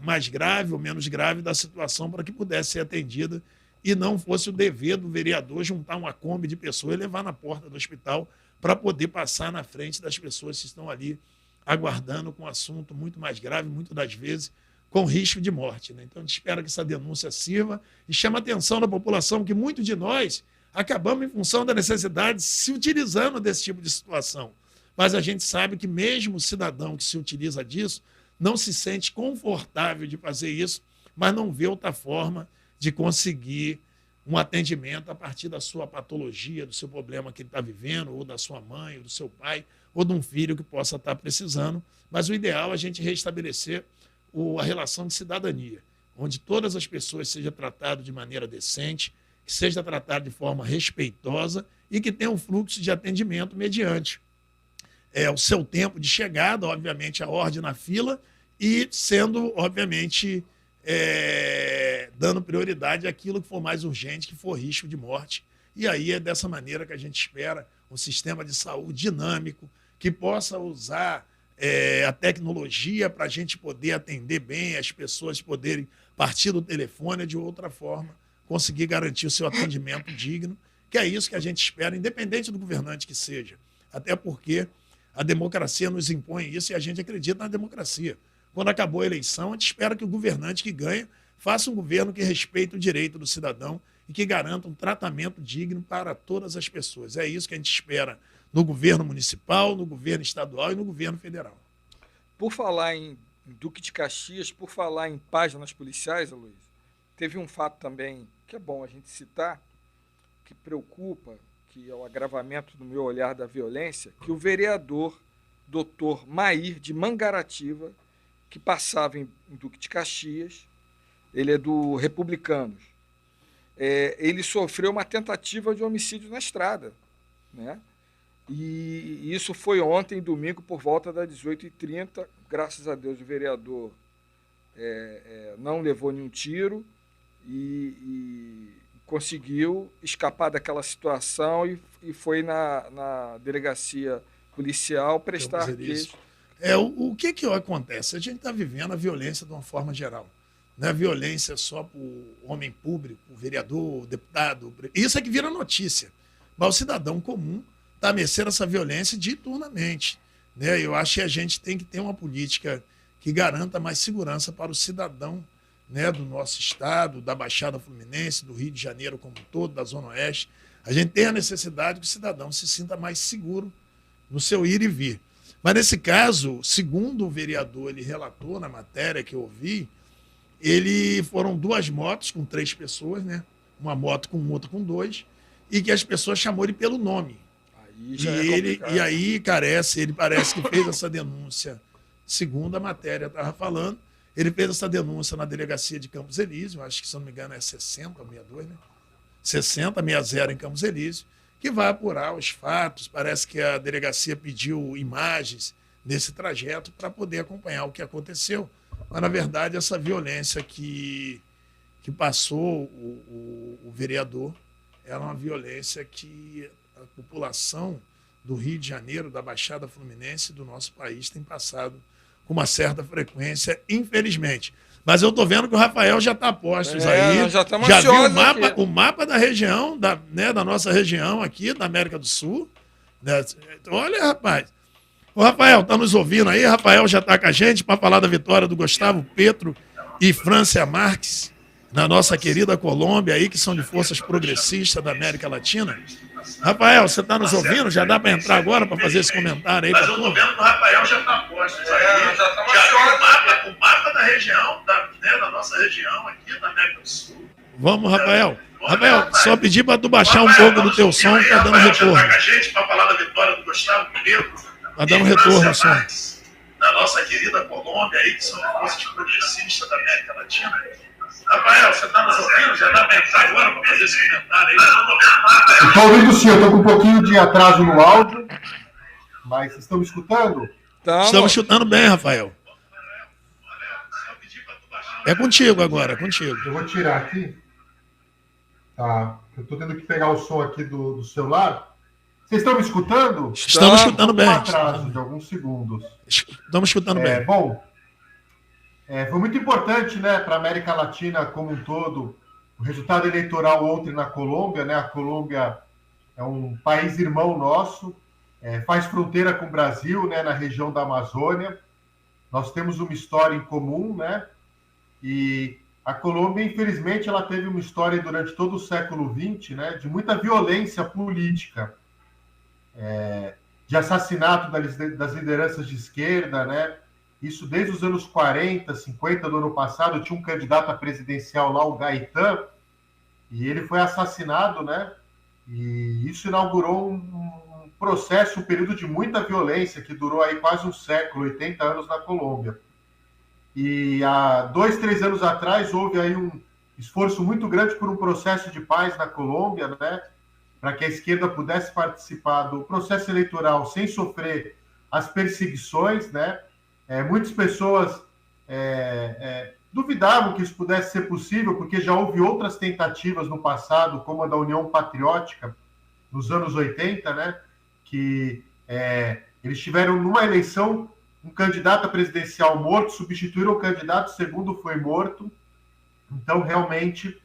mais grave ou menos grave da situação, para que pudesse ser atendida e não fosse o dever do vereador juntar uma Kombi de pessoas e levar na porta do hospital para poder passar na frente das pessoas que estão ali aguardando com um assunto muito mais grave, muitas das vezes com risco de morte, né? Então, a gente espera que essa denúncia sirva e chame a atenção da população, que muitos de nós acabamos, em função da necessidade, se utilizando desse tipo de situação. Mas a gente sabe que mesmo o cidadão que se utiliza disso não se sente confortável de fazer isso, mas não vê outra forma de conseguir um atendimento a partir da sua patologia, do seu problema que ele está vivendo, ou da sua mãe, ou do seu pai, ou de um filho que possa estar precisando. Mas o ideal é a gente restabelecer a relação de cidadania, onde todas as pessoas sejam tratadas de maneira decente, que seja tratado de forma respeitosa e que tenha um fluxo de atendimento mediante o seu tempo de chegada, obviamente, a ordem na fila, e sendo, obviamente, dando prioridade àquilo que for mais urgente, que for risco de morte. E aí é dessa maneira que a gente espera um sistema de saúde dinâmico, que possa usar a tecnologia para a gente poder atender bem, as pessoas poderem partir do telefone de outra forma, conseguir garantir o seu atendimento digno, que é isso que a gente espera, independente do governante que seja. Até porque a democracia nos impõe isso e a gente acredita na democracia. Quando acabou a eleição, a gente espera que o governante que ganha faça um governo que respeite o direito do cidadão e que garanta um tratamento digno para todas as pessoas. É isso que a gente espera no governo municipal, no governo estadual e no governo federal. Por falar em Duque de Caxias, por falar em páginas policiais, Aloysio, teve um fato também que é bom a gente citar. que preocupa, que é o agravamento no meu olhar da violência, que o vereador Dr. Mair de Mangaratiba, que passava em Duque de Caxias, ele é do Republicanos, ele sofreu uma tentativa de homicídio na estrada, né? E isso foi ontem, domingo, por volta das 18h30. Graças a Deus, o vereador não levou nenhum tiro e conseguiu escapar daquela situação e foi na delegacia policial prestar queixa. O que acontece? A gente está vivendo a violência de uma forma geral. Não é violência só para o homem público, o vereador, o deputado. Isso é que vira notícia. Mas o cidadão comum está à mercê dessa violência diuturnamente, né? Eu acho que a gente tem que ter uma política que garanta mais segurança para o cidadão, né, do nosso estado, da Baixada Fluminense, do Rio de Janeiro como um todo, da Zona Oeste. A gente tem a necessidade que o cidadão se sinta mais seguro no seu ir e vir. Mas, nesse caso, segundo o vereador, ele relatou na matéria que eu ouvi, foram 2 motos com 3 pessoas, né? Uma moto com outra com 2, e que as pessoas chamou ele pelo nome. E aí, ele parece que fez essa denúncia, segundo a matéria estava falando, ele fez essa denúncia na delegacia de Campos Elíseos, acho que, se não me engano, é 6062, né? 6060 em Campos Elíseos, que vai apurar os fatos. Parece que a delegacia pediu imagens nesse trajeto para poder acompanhar o que aconteceu. Mas, na verdade, essa violência que passou o vereador era uma violência que a população do Rio de Janeiro, da Baixada Fluminense, do nosso país, tem passado com uma certa frequência, infelizmente. Mas eu estou vendo que o Rafael já está a postos aí. Nós já estamos já viu ansiosos o mapa da região, da nossa região aqui, da América do Sul. Né? Olha, rapaz. O Rafael está nos ouvindo aí. Rafael já está com a gente para falar da vitória do Gustavo Petro e Francia Marques, na nossa querida Colômbia, aí, que são de forças progressistas da América Latina. Rafael, você está nos ouvindo? Já dá para entrar agora para fazer esse comentário aí? Mas eu estou vendo que o Rafael já está a postos aí. Já viu o mapa da região, da nossa região aqui, da América do Sul. Vamos, Rafael. Rafael, só pedir para tu baixar um pouco do teu som, que está dando retorno. Já está com a gente para falar da vitória do Gustavo Petro. Está dando retorno o som. Da nossa querida Colômbia, aí, que são de forças progressistas da América Latina. Rafael, você está nos ouvindo? Já dá para entrar agora para fazer esse comentário aí? Estou ouvindo sim, eu estou com um pouquinho de atraso no áudio, mas vocês estão me escutando? Estamos escutando bem, Rafael. É contigo agora, é contigo. Eu vou tirar aqui. Tá, eu estou tendo que pegar o som aqui do celular. Vocês estão me escutando? Estamos escutando bem. Um atraso de alguns segundos. Estamos escutando bem. Bom, foi muito importante, né, para a América Latina como um todo, o resultado eleitoral ontem na Colômbia, né? A Colômbia é um país irmão nosso, faz fronteira com o Brasil, né, na região da Amazônia. Nós temos uma história em comum, né? E a Colômbia, infelizmente, ela teve uma história durante todo o século XX, né, de muita violência política, de assassinato das lideranças de esquerda, né? Isso desde os anos 40, 50 do ano passado. Tinha um candidato a presidencial lá, o Gaitán, e ele foi assassinado, né? E isso inaugurou um processo, um período de muita violência que durou aí quase um século, 80 anos na Colômbia. E há 2, 3 anos atrás houve aí um esforço muito grande por um processo de paz na Colômbia, né? Para que a esquerda pudesse participar do processo eleitoral sem sofrer as perseguições, né? Muitas pessoas duvidavam que isso pudesse ser possível, porque já houve outras tentativas no passado, como a da União Patriótica, nos anos 80, né? Que eles tiveram numa eleição um candidato a presidencial morto, substituíram o candidato, o segundo foi morto. Então, realmente,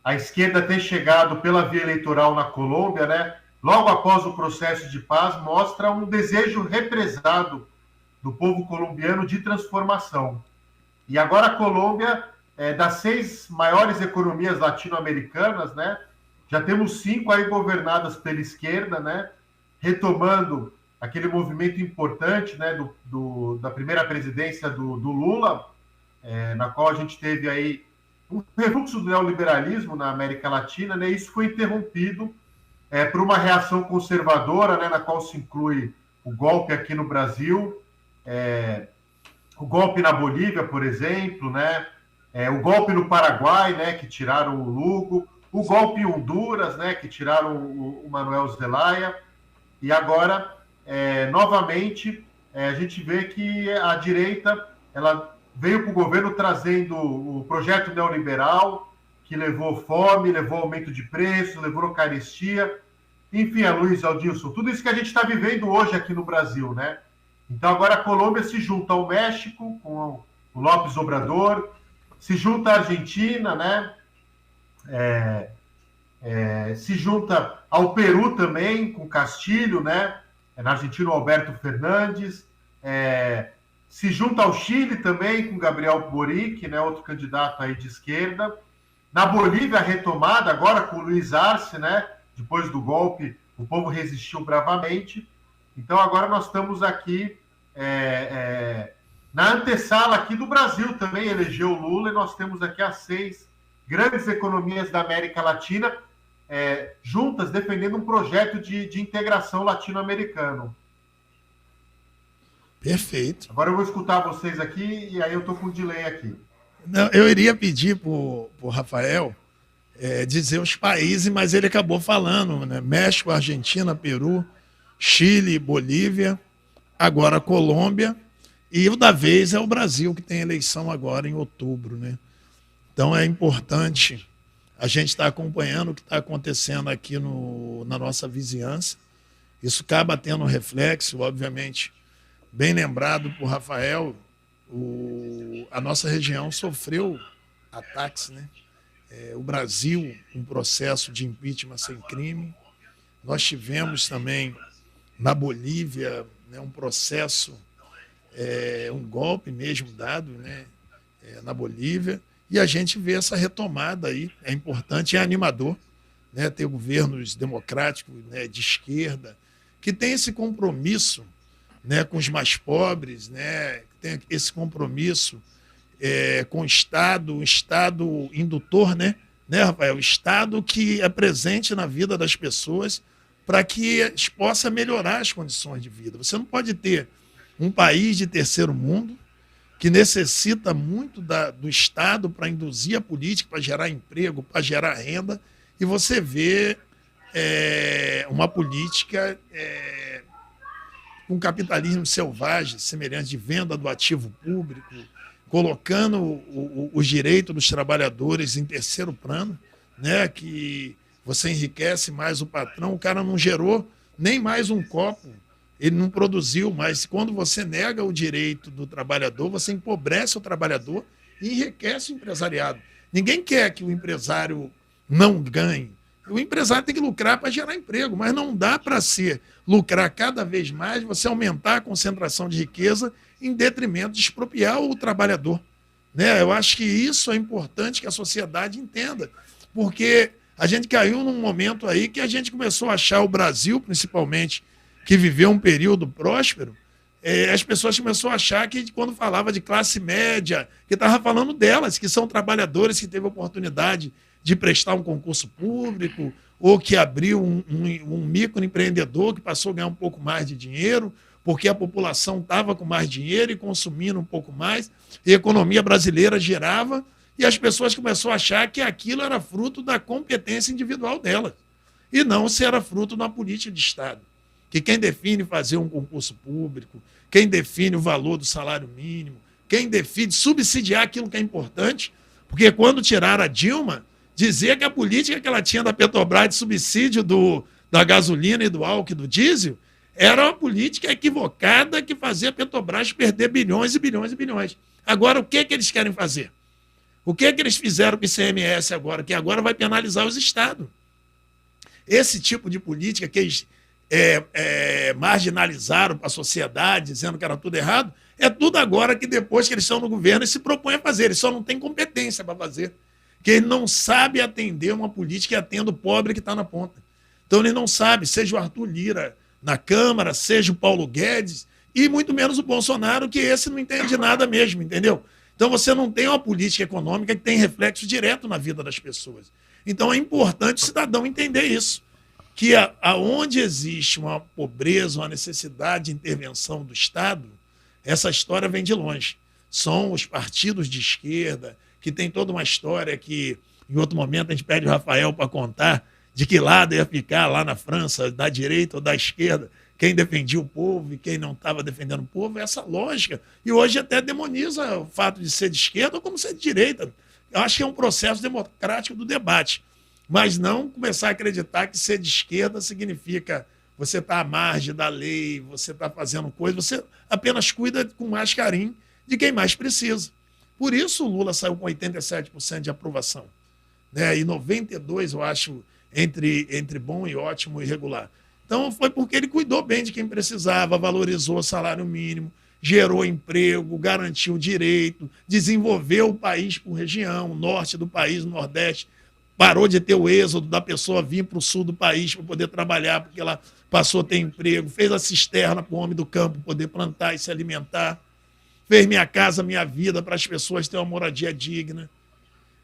a esquerda ter chegado pela via eleitoral na Colômbia, né, logo após o processo de paz, mostra um desejo represado do povo colombiano de transformação. E agora a Colômbia, das 6 maiores economias latino-americanas, né, já temos 5 aí governadas pela esquerda, né, retomando aquele movimento importante, né, da primeira presidência do Lula, na qual a gente teve aí um refluxo do neoliberalismo na América Latina, né? Isso foi interrompido por uma reação conservadora, né? Na qual se inclui o golpe aqui no Brasil, o golpe na Bolívia, por exemplo, né? O golpe no Paraguai, né? Que tiraram o Lugo, o golpe em Honduras, né? Que tiraram o Manuel Zelaya, e agora, novamente, a gente vê que a direita ela veio para o governo trazendo o projeto neoliberal, que levou fome, levou aumento de preço, levou carestia, enfim, Luiz Aldilson, tudo isso que a gente está vivendo hoje aqui no Brasil, né? Então agora a Colômbia se junta ao México, com o López Obrador, se junta à Argentina, né? Se junta ao Peru também, com Castilho, né? Na Argentina, o Alberto Fernandes, se junta ao Chile também, com Gabriel Boric, né? Outro candidato aí de esquerda. Na Bolívia, a retomada agora com o Luiz Arce, né? Depois do golpe, o povo resistiu bravamente. Então, agora nós estamos aqui na antessala aqui do Brasil também, elegeu o Lula, e nós temos aqui as 6 grandes economias da América Latina juntas, defendendo um projeto de integração latino-americano. Perfeito. Agora eu vou escutar vocês aqui, e aí eu estou com um delay aqui. Não, eu iria pedir para o Rafael dizer os países, mas ele acabou falando, né? México, Argentina, Peru, Chile, Bolívia, agora Colômbia, e o da vez é o Brasil, que tem eleição agora em outubro, né? Então é importante a gente estar acompanhando o que está acontecendo aqui na nossa vizinhança. Isso acaba tendo um reflexo, obviamente, bem lembrado por Rafael, a nossa região sofreu ataques, né? O Brasil, um processo de impeachment sem crime. Nós tivemos também na Bolívia, né, um processo, um golpe mesmo dado, né, na Bolívia. E a gente vê essa retomada aí, é importante, é animador, né, ter governos democráticos, né, de esquerda, que tem esse compromisso, né, com os mais pobres, né, tem esse compromisso com o Estado, um Estado indutor, né, Rafael? O Estado que é presente na vida das pessoas para que possa melhorar as condições de vida. Você não pode ter um país de terceiro mundo que necessita muito do Estado para induzir a política, para gerar emprego, para gerar renda, e você vê uma política um capitalismo selvagem, semelhante de venda do ativo público, colocando os direitos dos trabalhadores em terceiro plano, né? Que você enriquece mais o patrão, o cara não gerou nem mais um copo, ele não produziu, mas quando você nega o direito do trabalhador, você empobrece o trabalhador e enriquece o empresariado. Ninguém quer que o empresário não ganhe. O empresário tem que lucrar para gerar emprego, mas não dá para lucrar cada vez mais, você aumentar a concentração de riqueza em detrimento de expropriar o trabalhador, né? Eu acho que isso é importante que a sociedade entenda, porque a gente caiu num momento aí que a gente começou a achar o Brasil, principalmente, que viveu um período próspero, as pessoas começaram a achar que quando falava de classe média, que estava falando delas, que são trabalhadores que teve oportunidade de prestar um concurso público, ou que abriu um microempreendedor que passou a ganhar um pouco mais de dinheiro, porque a população estava com mais dinheiro e consumindo um pouco mais, e a economia brasileira girava, e as pessoas começaram a achar que aquilo era fruto da competência individual delas, e não se era fruto de uma política de Estado. Que quem define fazer um concurso público, quem define o valor do salário mínimo, quem define subsidiar aquilo que é importante, porque quando tiraram a Dilma, dizer que a política que ela tinha da Petrobras de subsídio da gasolina e do álcool e do diesel era uma política equivocada que fazia a Petrobras perder bilhões e bilhões e bilhões. Agora, o que eles querem fazer? O que eles fizeram com o ICMS agora? Que agora vai penalizar os estados. Esse tipo de política que eles marginalizaram para a sociedade, dizendo que era tudo errado, é tudo agora que depois que eles estão no governo eles se propõem a fazer. Eles só não têm competência para fazer. Porque ele não sabe atender uma política que atenda o pobre que está na ponta. Então ele não sabe, seja o Arthur Lira na Câmara, seja o Paulo Guedes, e muito menos o Bolsonaro, que esse não entende nada mesmo, entendeu? Então você não tem uma política econômica que tem reflexo direto na vida das pessoas. Então é importante o cidadão entender isso, que aonde existe uma pobreza, uma necessidade de intervenção do Estado, essa história vem de longe. São os partidos de esquerda, que tem toda uma história que, em outro momento, a gente pede o Rafael para contar de que lado ia ficar lá na França, da direita ou da esquerda, quem defendia o povo e quem não estava defendendo o povo, essa lógica. E hoje até demoniza o fato de ser de esquerda ou como ser de direita. Eu acho que é um processo democrático do debate, mas não começar a acreditar que ser de esquerda significa você estar à margem da lei, você está fazendo coisa, você apenas cuida com mais carinho de quem mais precisa. Por isso o Lula saiu com 87% de aprovação, né? E 92%, eu acho, entre bom e ótimo e regular. Então foi porque ele cuidou bem de quem precisava, valorizou o salário mínimo, gerou emprego, garantiu direito, desenvolveu o país por região, o norte do país, o nordeste, parou de ter o êxodo da pessoa vir para o sul do país para poder trabalhar, porque ela passou a ter emprego, fez a cisterna para o homem do campo poder plantar e se alimentar, fez Minha Casa Minha Vida para as pessoas terem uma moradia digna,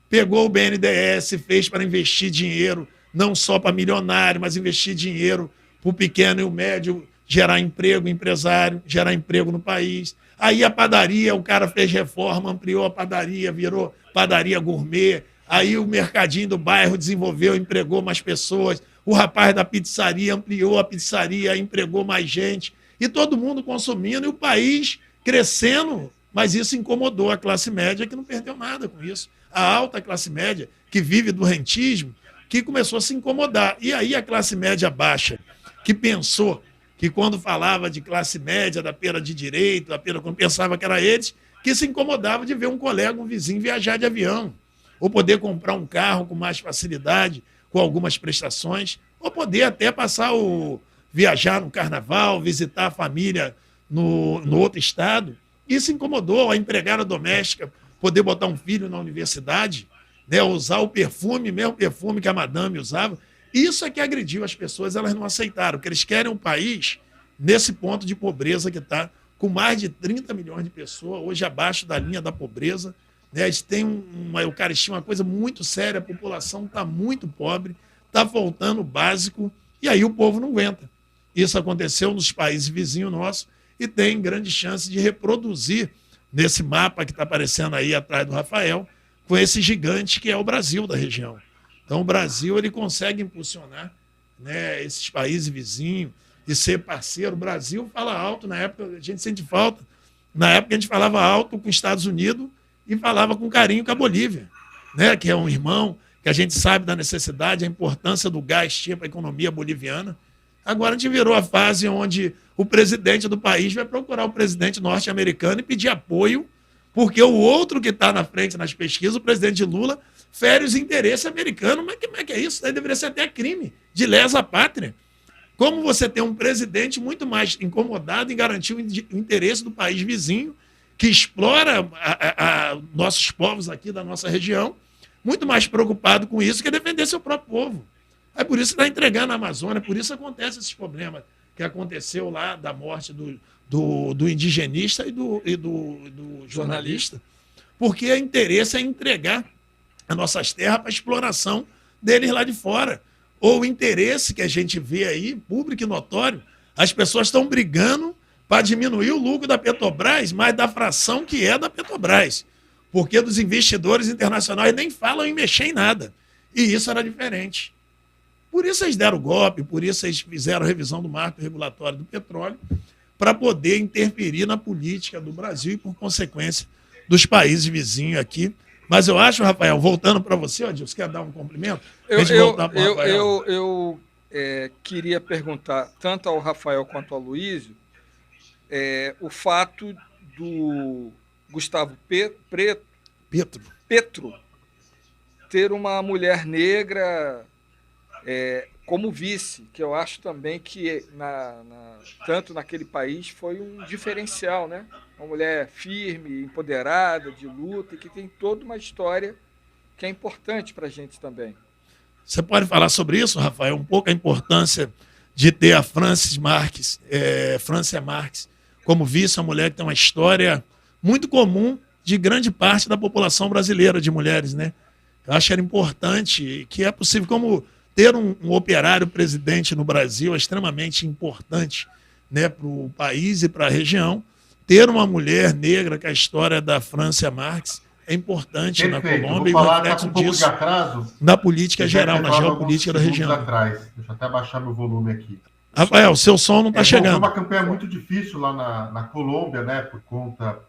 pegou o BNDES, fez para investir dinheiro, não só para milionário, mas investir dinheiro para o pequeno e o médio, gerar emprego, empresário, gerar emprego no país. Aí a padaria, o cara fez reforma, ampliou a padaria, virou padaria gourmet. Aí o mercadinho do bairro desenvolveu, empregou mais pessoas. O rapaz da pizzaria ampliou a pizzaria, empregou mais gente. E todo mundo consumindo e o país crescendo. Mas isso incomodou a classe média, que não perdeu nada com isso. A alta classe média, que vive do rentismo, que começou a se incomodar. E aí a classe média baixa, que pensou que quando falava de classe média, da pera de direito, da pera, quando pensava que era eles, que se incomodava de ver um colega, um vizinho viajar de avião, ou poder comprar um carro com mais facilidade, com algumas prestações, ou poder até viajar no carnaval, visitar a família no outro estado. Isso incomodou a empregada doméstica poder botar um filho na universidade, né, usar o perfume, mesmo perfume que a madame usava. Isso é que agrediu as pessoas, elas não aceitaram, porque eles querem um país nesse ponto de pobreza que está, com mais de 30 milhões de pessoas, hoje abaixo da linha da pobreza. Né? Eles têm uma eucaristia, uma coisa muito séria, a população está muito pobre, está faltando o básico, e aí o povo não aguenta. Isso aconteceu nos países vizinhos nossos e tem grande chance de reproduzir nesse mapa que está aparecendo aí atrás do Rafael, com esse gigante que é o Brasil da região. Então, o Brasil ele consegue impulsionar, né, esses países vizinhos e ser parceiro. O Brasil fala alto, na época a gente sente falta. Na época a gente falava alto com os Estados Unidos e falava com carinho com a Bolívia, né, que é um irmão, que a gente sabe da necessidade, a importância do gás para a economia boliviana. Agora a gente virou a fase onde o presidente do país vai procurar o presidente norte-americano e pedir apoio, porque o outro que está na frente nas pesquisas, o presidente Lula, fere os interesses americanos. Mas como é que é isso? Daí deveria ser até crime de lesa pátria. Como você tem um presidente muito mais incomodado em garantir o interesse do país vizinho, que explora nossos povos aqui da nossa região, muito mais preocupado com isso que defender seu próprio povo. É por isso que está entregando a Amazônia, por isso acontecem esses problemas que aconteceu lá da morte do indigenista e do jornalista. Porque o interesse é entregar as nossas terras para a exploração deles lá de fora. Ou o interesse que a gente vê aí, público e notório, as pessoas estão brigando para diminuir o lucro da Petrobras, mas da fração que é da Petrobras. Porque dos investidores internacionais nem falam em mexer em nada. E isso era diferente. Por isso eles deram golpe, por isso eles fizeram a revisão do marco regulatório do petróleo, para poder interferir na política do Brasil e, por consequência, dos países vizinhos aqui. Mas eu acho, Rafael, voltando para você, Adilson, quer dar um cumprimento? Eu queria perguntar, tanto ao Rafael quanto ao Aloysio, o fato do Gustavo Petro ter uma mulher negra como vice, que eu acho também que tanto naquele país foi um diferencial, né? Uma mulher firme, empoderada, de luta, e que tem toda uma história que é importante para a gente também. Você pode falar sobre isso, Rafael? Um pouco a importância de ter a Francia Marques como vice, uma mulher que tem uma história muito comum de grande parte da população brasileira de mulheres, né? Eu acho que era importante, que é possível, como ter um operário presidente no Brasil é extremamente importante, né, para o país e para a região. Ter uma mulher negra, que é a história da Francia Marx, é importante na Colômbia e o reflexo disso na política geral, na geopolítica da região. Deixa eu até baixar meu volume aqui. Rafael, seu som não está chegando. Foi uma campanha muito difícil lá na Colômbia, né, por conta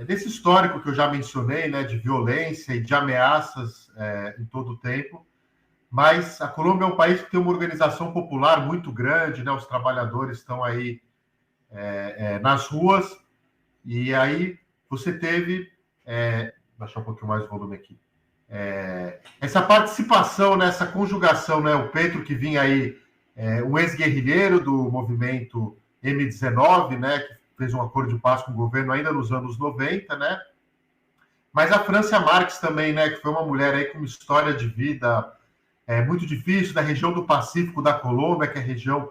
desse histórico que eu já mencionei, né, de violência e de ameaças em todo o tempo. Mas a Colômbia é um país que tem uma organização popular muito grande, né, os trabalhadores estão aí nas ruas, e aí você teve... baixar um pouquinho mais o volume aqui. Essa participação, né, essa conjugação, né, o Petro que vinha aí, um ex-guerrilheiro do movimento M19, né, que fez um acordo de paz com o governo ainda nos anos 90, né, mas a Francia Marx também, né, que foi uma mulher aí com uma história de vida muito difícil, da região do Pacífico da Colômbia, que é a região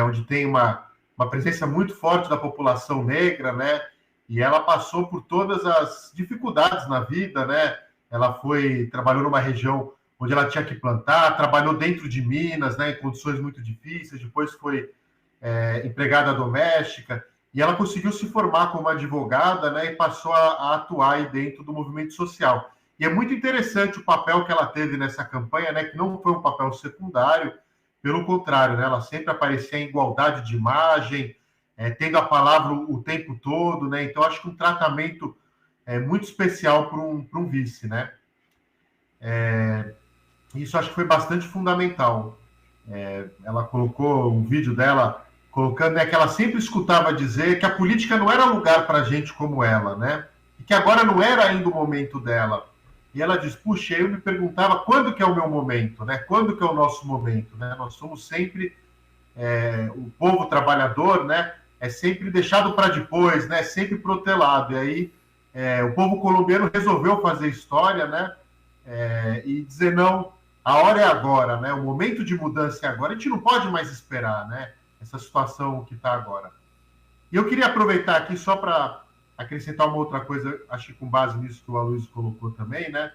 onde tem uma presença muito forte da população negra, né, e ela passou por todas as dificuldades na vida, né? Ela trabalhou numa região onde ela tinha que plantar, trabalhou dentro de Minas, né, em condições muito difíceis, depois foi empregada doméstica, e ela conseguiu se formar como advogada, né, e passou a atuar aí dentro do movimento social. E é muito interessante o papel que ela teve nessa campanha, né, que não foi um papel secundário, pelo contrário, né, ela sempre aparecia em igualdade de imagem, tendo a palavra o tempo todo, né? Então, acho que um tratamento muito especial para um vice, né? Isso acho que foi bastante fundamental. Ela colocou um vídeo dela colocando, né, que ela sempre escutava dizer que a política não era lugar para gente como ela, né? E que agora não era ainda o momento dela. E ela diz, puxa, eu me perguntava quando que é o meu momento, né? Quando que é o nosso momento, né? Nós somos sempre o povo trabalhador, né? É sempre deixado para depois, né? Sempre protelado. E aí o povo colombiano resolveu fazer história, né? E dizer, não, a hora é agora, né? O momento de mudança é agora. A gente não pode mais esperar, né? Essa situação que está agora. E eu queria aproveitar aqui só para acrescentar uma outra coisa, acho que com base nisso que o Aloysio colocou também, né?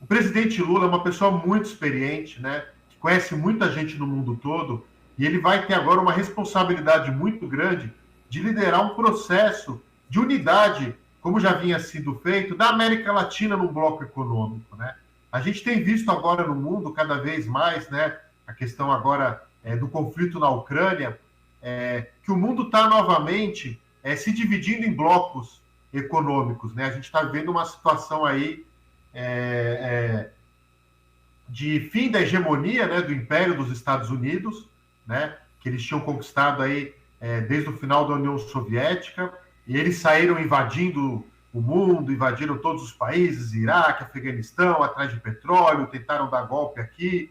O presidente Lula é uma pessoa muito experiente, né? Que conhece muita gente no mundo todo, e ele vai ter agora uma responsabilidade muito grande de liderar um processo de unidade, como já vinha sido feito, da América Latina no bloco econômico, né? A gente tem visto agora no mundo cada vez mais, né, a questão agora do conflito na Ucrânia, que o mundo está novamente se dividindo em blocos econômicos, né? A gente está vendo uma situação aí de fim da hegemonia, né, do Império dos Estados Unidos, né, que eles tinham conquistado aí desde o final da União Soviética, e eles saíram invadindo o mundo, invadiram todos os países, Iraque, Afeganistão, atrás de petróleo, tentaram dar golpe aqui,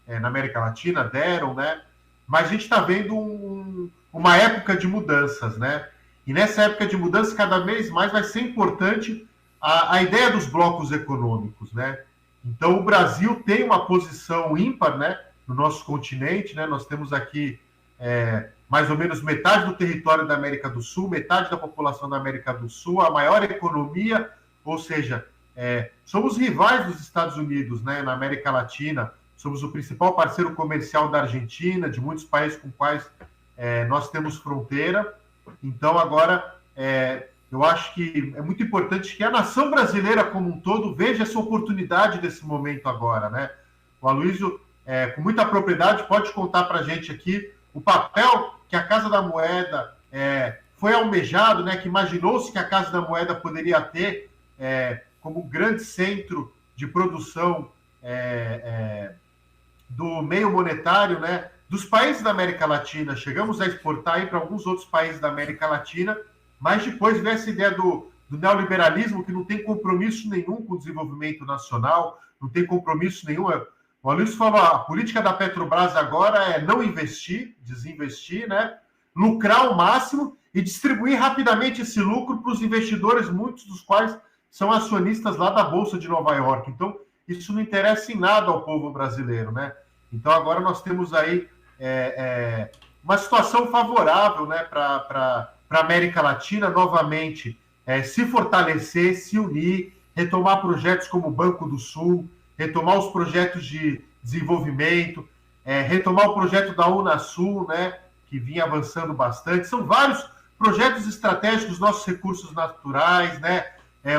na América Latina, deram, né? Mas a gente está vendo uma época de mudanças, né? E nessa época de mudança, cada vez mais vai ser importante a ideia dos blocos econômicos, né? Então, o Brasil tem uma posição ímpar, né, no nosso continente, né? Nós temos aqui mais ou menos metade do território da América do Sul, metade da população da América do Sul, a maior economia, ou seja, somos rivais dos Estados Unidos, né, na América Latina, somos o principal parceiro comercial da Argentina, de muitos países com quais nós temos fronteira. Então, agora, eu acho que é muito importante que a nação brasileira como um todo veja essa oportunidade desse momento agora, né? O Aloysio, com muita propriedade, pode contar para a gente aqui o papel que a Casa da Moeda foi almejado, né? Que imaginou-se que a Casa da Moeda poderia ter como grande centro de produção do meio monetário, né? Dos países da América Latina. Chegamos a exportar para alguns outros países da América Latina, mas depois veio essa ideia do neoliberalismo, que não tem compromisso nenhum com o desenvolvimento nacional, não tem compromisso nenhum. O Aloysio falou, a política da Petrobras agora é não investir, desinvestir, né? Lucrar ao máximo e distribuir rapidamente esse lucro para os investidores, muitos dos quais são acionistas lá da Bolsa de Nova York. Então, isso não interessa em nada ao povo brasileiro, né? Então, agora nós temos aí uma situação favorável, né, para a América Latina, novamente, se fortalecer, se unir, retomar projetos como o Banco do Sul, retomar os projetos de desenvolvimento, retomar o projeto da Unasul, né, que vinha avançando bastante. São vários projetos estratégicos dos nossos recursos naturais, né,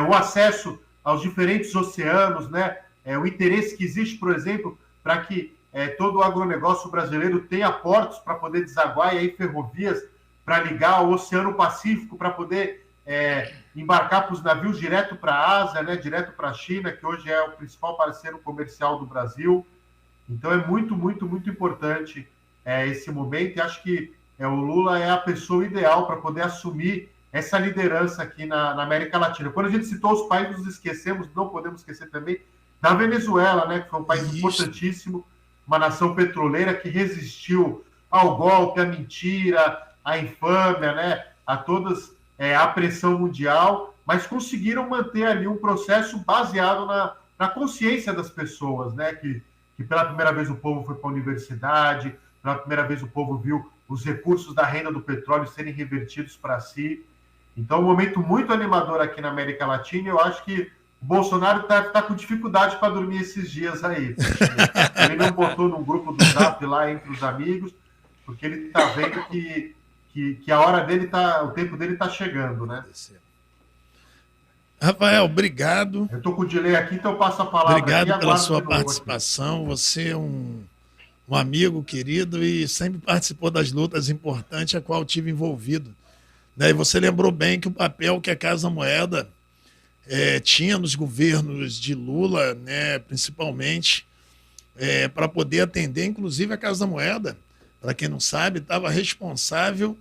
o acesso aos diferentes oceanos, né, o interesse que existe, por exemplo, para que todo o agronegócio brasileiro tenha portos para poder desaguar e aí ferrovias para ligar ao Oceano Pacífico, para poder embarcar para os navios direto para a Ásia, né, direto para a China, que hoje é o principal parceiro comercial do Brasil. Então é muito, muito, muito importante esse momento, e acho que o Lula é a pessoa ideal para poder assumir essa liderança aqui na América Latina. Quando a gente citou os países, nos esquecemos, não podemos esquecer também da Venezuela, né, que foi um país importantíssimo, uma nação petroleira que resistiu ao golpe, à mentira, à infâmia, né, a todas a pressão mundial, mas conseguiram manter ali um processo baseado na consciência das pessoas, né, que pela primeira vez o povo foi para a universidade, pela primeira vez o povo viu os recursos da renda do petróleo serem revertidos para si. Então, um momento muito animador aqui na América Latina. Eu acho que o Bolsonaro está com dificuldade para dormir esses dias aí. Ele não botou num grupo do Zap lá entre os amigos, porque ele está vendo que a hora dele o tempo dele está chegando, né? Rafael, obrigado. Eu estou com o delay aqui, então eu passo a palavra. Obrigado pela sua participação. Você é um amigo querido e sempre participou das lutas importantes a qual eu tive envolvido. E você lembrou bem que o papel que a Casa Moeda tinha nos governos de Lula, né, principalmente, para poder atender, inclusive a Casa Moeda, para quem não sabe, estava responsável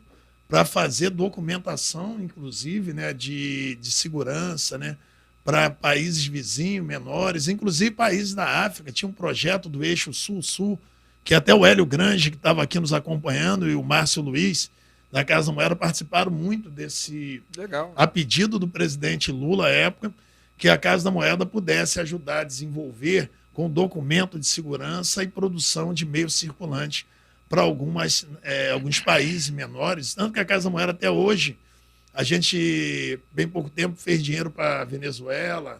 para fazer documentação, inclusive, né, de segurança, né, para países vizinhos menores, inclusive países da África. Tinha um projeto do eixo Sul-Sul, que até o Hélio Grange, que estava aqui nos acompanhando, e o Márcio Luiz, da Casa Moeda, participaram muito desse... Legal. A pedido do presidente Lula, à época, que a Casa da Moeda pudesse ajudar a desenvolver com documento de segurança e produção de meio circulante para alguns países menores. Tanto que a Casa da Moeda, até hoje, a gente, bem pouco tempo, fez dinheiro para a Venezuela,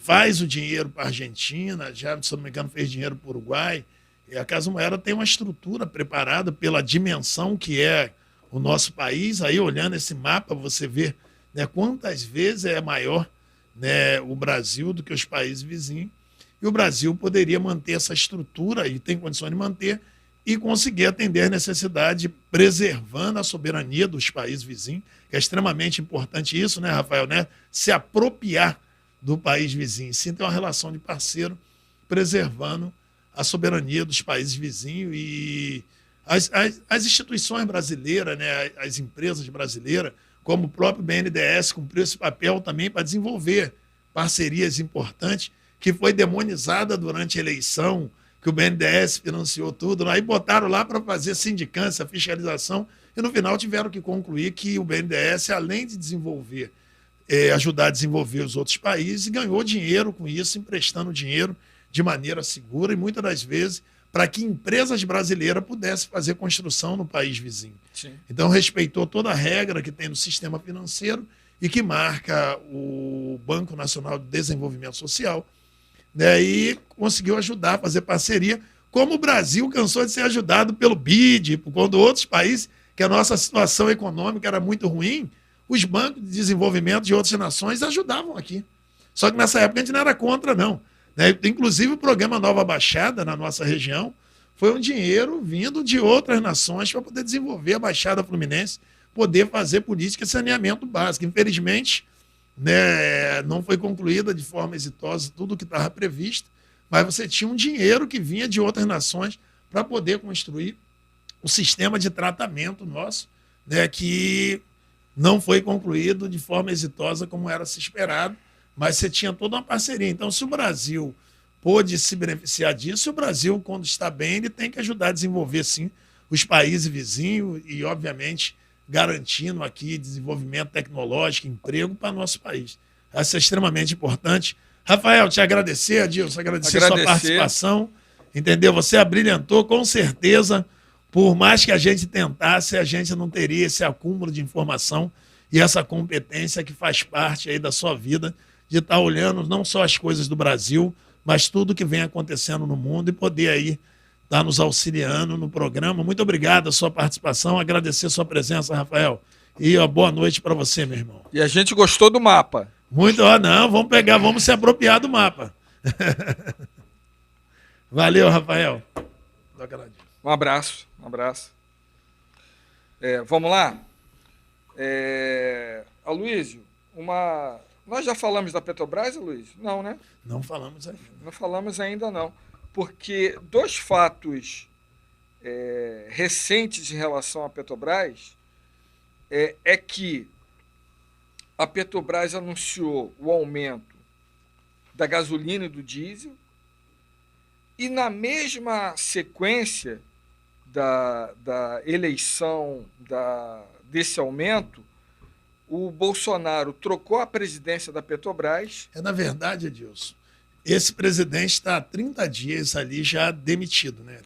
faz o dinheiro para a Argentina, já, se não me engano, fez dinheiro para o Uruguai. E a Casa Moeda tem uma estrutura preparada pela dimensão que é o nosso país. Aí, olhando esse mapa, você vê, né, quantas vezes é maior, né, o Brasil do que os países vizinhos. E o Brasil poderia manter essa estrutura, e tem condições de manter, e conseguir atender a necessidade, preservando a soberania dos países vizinhos, que é extremamente importante isso, né, Rafael, né? Se apropriar do país vizinho, sim, ter uma relação de parceiro, preservando a soberania dos países vizinhos. E as instituições brasileiras, né, as empresas brasileiras, como o próprio BNDES, cumpriu esse papel também para desenvolver parcerias importantes, que foi demonizada durante a eleição, que o BNDES financiou tudo, aí botaram lá para fazer sindicância, fiscalização, e no final tiveram que concluir que o BNDES, além de desenvolver, ajudar a desenvolver os outros países, ganhou dinheiro com isso, emprestando dinheiro de maneira segura e muitas das vezes para que empresas brasileiras pudessem fazer construção no país vizinho. Sim. Então respeitou toda a regra que tem no sistema financeiro e que marca o Banco Nacional de Desenvolvimento Social, né, e conseguiu ajudar a fazer parceria, como o Brasil cansou de ser ajudado pelo BID, quando outros países, que a nossa situação econômica era muito ruim, os bancos de desenvolvimento de outras nações ajudavam aqui. Só que nessa época a gente não era contra, não. Né? Inclusive o programa Nova Baixada, na nossa região, foi um dinheiro vindo de outras nações para poder desenvolver a Baixada Fluminense, poder fazer política de saneamento básico. Infelizmente, né, não foi concluída de forma exitosa tudo o que estava previsto, mas você tinha um dinheiro que vinha de outras nações para poder construir o sistema de tratamento nosso, né, que não foi concluído de forma exitosa como era se esperado, mas você tinha toda uma parceria. Então, se o Brasil pôde se beneficiar disso, o Brasil, quando está bem, ele tem que ajudar a desenvolver, sim, os países vizinhos e, obviamente, garantindo aqui desenvolvimento tecnológico, emprego para o nosso país. Isso é extremamente importante. Rafael, te agradecer, Adilson, agradecer a sua participação, entendeu? Você abrilhantou, com certeza, por mais que a gente tentasse, a gente não teria esse acúmulo de informação e essa competência que faz parte aí da sua vida, de estar olhando não só as coisas do Brasil, mas tudo que vem acontecendo no mundo e poder aí estar nos auxiliando no programa. Muito obrigado a sua participação, agradecer a sua presença, Rafael. E boa noite para você, meu irmão. E a gente gostou do mapa. Muito, não, vamos se apropriar do mapa. Valeu, Rafael. Um abraço. Vamos lá? Aloysio, nós já falamos da Petrobras, Aloysio? Não, né? Não falamos ainda. Não falamos ainda, não. Porque dois fatos recentes em relação à Petrobras é que a Petrobras anunciou o aumento da gasolina e do diesel e na mesma sequência da eleição desse aumento, o Bolsonaro trocou a presidência da Petrobras. Na verdade, Edilson, esse presidente está há 30 dias ali já demitido, né?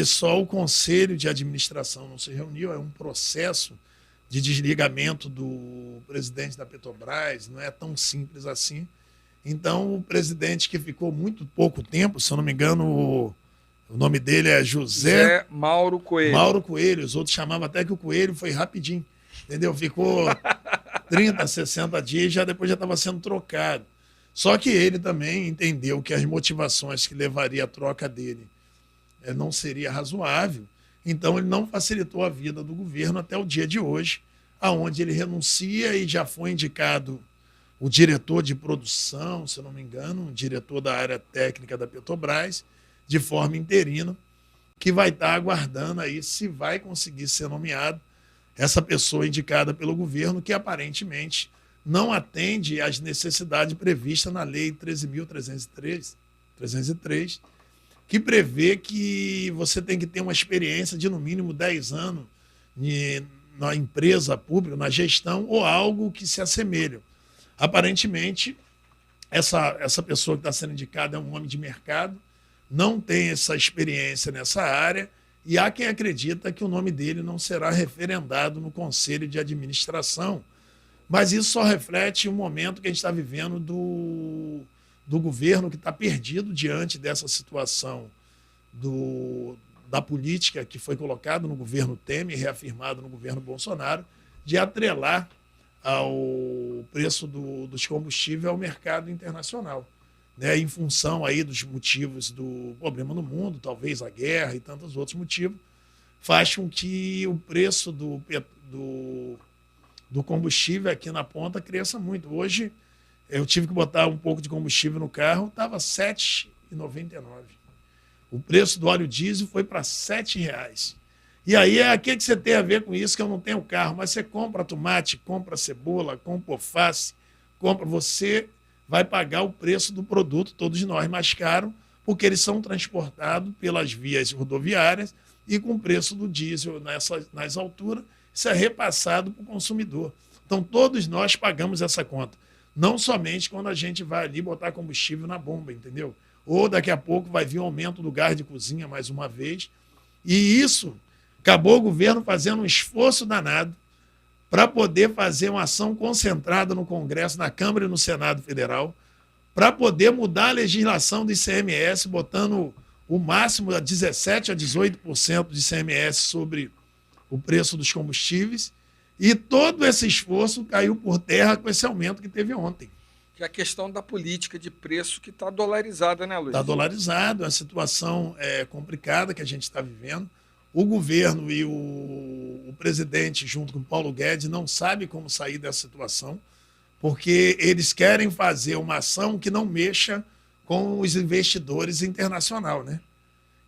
Só o Conselho de Administração não se reuniu, é um processo de desligamento do presidente da Petrobras, não é tão simples assim. Então, o presidente que ficou muito pouco tempo, se eu não me engano, o nome dele é José Mauro Coelho. Mauro Coelho, os outros chamavam até que o Coelho foi rapidinho, entendeu? Ficou 30, 60 dias, depois já estava sendo trocado. Só que ele também entendeu que as motivações que levaria a troca dele não seria razoável, então ele não facilitou a vida do governo até o dia de hoje, aonde ele renuncia e já foi indicado o diretor de produção, se eu não me engano, um diretor da área técnica da Petrobras, de forma interina, que vai estar aguardando aí se vai conseguir ser nomeado essa pessoa indicada pelo governo, que aparentemente não atende às necessidades previstas na Lei 13.303, que prevê que você tem que ter uma experiência de no mínimo 10 anos na empresa pública, na gestão, ou algo que se assemelhe. Aparentemente, essa pessoa que está sendo indicada é um homem de mercado, não tem essa experiência nessa área, e há quem acredita que o nome dele não será referendado no Conselho de Administração. Mas isso só reflete o momento que a gente está vivendo do governo, que está perdido diante dessa situação da política que foi colocada no governo Temer, reafirmada no governo Bolsonaro, de atrelar ao preço dos combustíveis ao mercado internacional, né? Em função aí dos motivos do problema no mundo, talvez a guerra e tantos outros motivos, faz com que o preço do combustível aqui na ponta cresça muito. Hoje, eu tive que botar um pouco de combustível no carro, estava R$ 7,99. O preço do óleo diesel foi para R$ 7,00. E aí, o que você tem a ver com isso, que eu não tenho carro? Mas você compra tomate, compra cebola, compra alface, você vai pagar o preço do produto, todos nós, mais caro, porque eles são transportados pelas vias rodoviárias e com o preço do diesel nas alturas, isso é repassado para o consumidor. Então, todos nós pagamos essa conta. Não somente quando a gente vai ali botar combustível na bomba, entendeu? Ou daqui a pouco vai vir um aumento do gás de cozinha mais uma vez. E isso acabou o governo fazendo um esforço danado para poder fazer uma ação concentrada no Congresso, na Câmara e no Senado Federal, para poder mudar a legislação do ICMS, botando o máximo a 17% a 18% de ICMS sobre o preço dos combustíveis. E todo esse esforço caiu por terra com esse aumento que teve ontem. Que é a questão da política de preço que está dolarizada, né, Luiz? Está dolarizado, é uma situação complicada que a gente está vivendo. O governo e o presidente, junto com o Paulo Guedes, não sabem como sair dessa situação, porque eles querem fazer uma ação que não mexa com os investidores internacionais, né?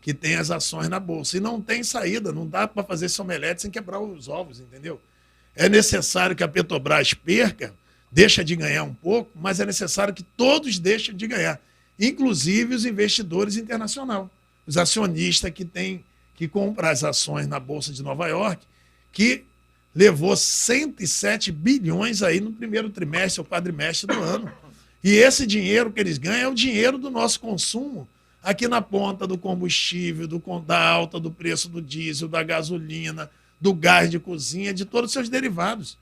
Que tem as ações na Bolsa. E não tem saída, não dá para fazer esse omelete sem quebrar os ovos, entendeu? É necessário que a Petrobras perca, deixa de ganhar um pouco, mas é necessário que todos deixem de ganhar, inclusive os investidores internacionais, os acionistas que compram as ações na Bolsa de Nova York, que levou 107 bilhões aí no primeiro trimestre ou quadrimestre do ano. E esse dinheiro que eles ganham é o dinheiro do nosso consumo, aqui na ponta do combustível, da alta do preço do diesel, da gasolina, do gás de cozinha, de todos os seus derivados.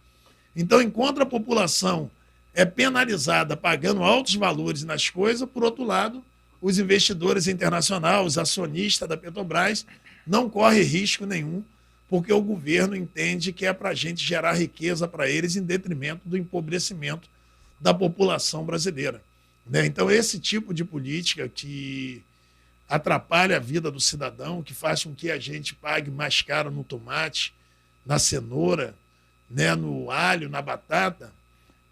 Então, enquanto a população é penalizada pagando altos valores nas coisas, por outro lado, os investidores internacionais, os acionistas da Petrobras, não correm risco nenhum, porque o governo entende que é para a gente gerar riqueza para eles em detrimento do empobrecimento da população brasileira. Né? Então, esse tipo de política que atrapalha a vida do cidadão, que faz com que a gente pague mais caro no tomate, na cenoura, né, no alho, na batata,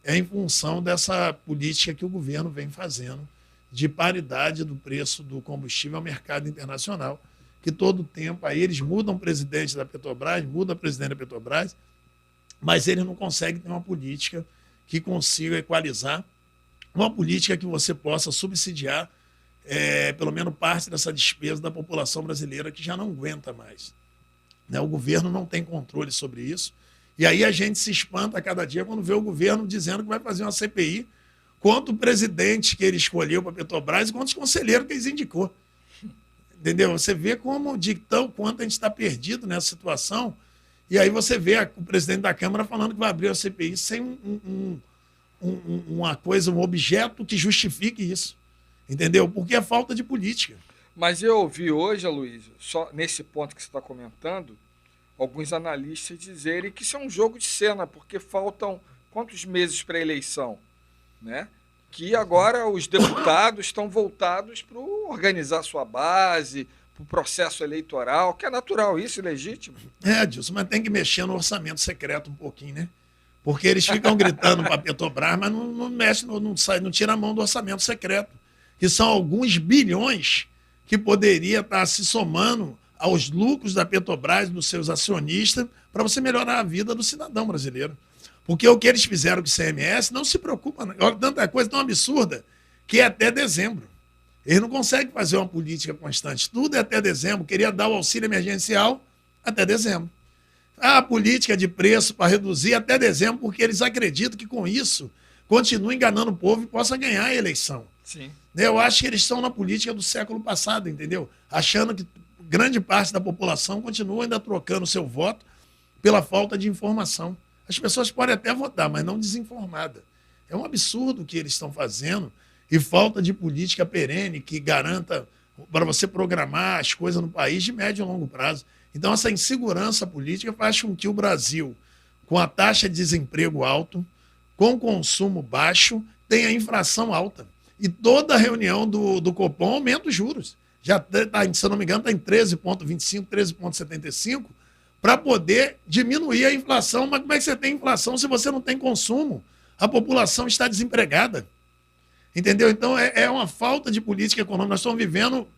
é em função dessa política que o governo vem fazendo de paridade do preço do combustível ao mercado internacional, que todo tempo aí eles mudam o presidente da Petrobras, mudam a presidente da Petrobras, mas eles não conseguem ter uma política que consiga equalizar, uma política que você possa subsidiar pelo menos parte dessa despesa da população brasileira que já não aguenta mais. Né? O governo não tem controle sobre isso. E aí a gente se espanta a cada dia quando vê o governo dizendo que vai fazer uma CPI contra o presidente que ele escolheu para a Petrobras e contra os conselheiros que eles indicou. Entendeu? Você vê como de tão quanto a gente está perdido nessa situação. E aí você vê o presidente da Câmara falando que vai abrir a CPI sem uma coisa, um objeto que justifique isso. Entendeu? Porque é falta de política. Mas eu ouvi hoje, Aloysio, só nesse ponto que você está comentando, alguns analistas dizerem que isso é um jogo de cena, porque faltam quantos meses para a eleição? Né? Que agora os deputados estão voltados para organizar sua base, para o processo eleitoral, que é natural isso, legítimo. Dilson, mas tem que mexer no orçamento secreto um pouquinho, né? Porque eles ficam gritando para a Petrobras, mas não mexe, não tira a mão do orçamento secreto, que são alguns bilhões que poderia estar se somando aos lucros da Petrobras, dos seus acionistas, para você melhorar a vida do cidadão brasileiro. Porque o que eles fizeram com o ICMS não se preocupa, tanta coisa tão absurda, que é até dezembro. Eles não conseguem fazer uma política constante. Tudo é até dezembro. Queria dar o auxílio emergencial até dezembro. A política de preço para reduzir até dezembro, porque eles acreditam que com isso continua enganando o povo e possa ganhar a eleição. Sim. Eu acho que eles estão na política do século passado, entendeu? Achando que grande parte da população continua ainda trocando seu voto pela falta de informação. As pessoas podem até votar, mas não desinformada. É um absurdo o que eles estão fazendo e falta de política perene que garanta para você programar as coisas no país de médio e longo prazo. Então, essa insegurança política faz com que o Brasil, com a taxa de desemprego alto, com consumo baixo, tenha inflação alta. E toda reunião do Copom aumenta os juros. Já está, se eu não me engano, está em 13,25, 13,75, para poder diminuir a inflação. Mas como é que você tem inflação se você não tem consumo? A população está desempregada. Entendeu? Então, é uma falta de política econômica. Nós estamos vivendo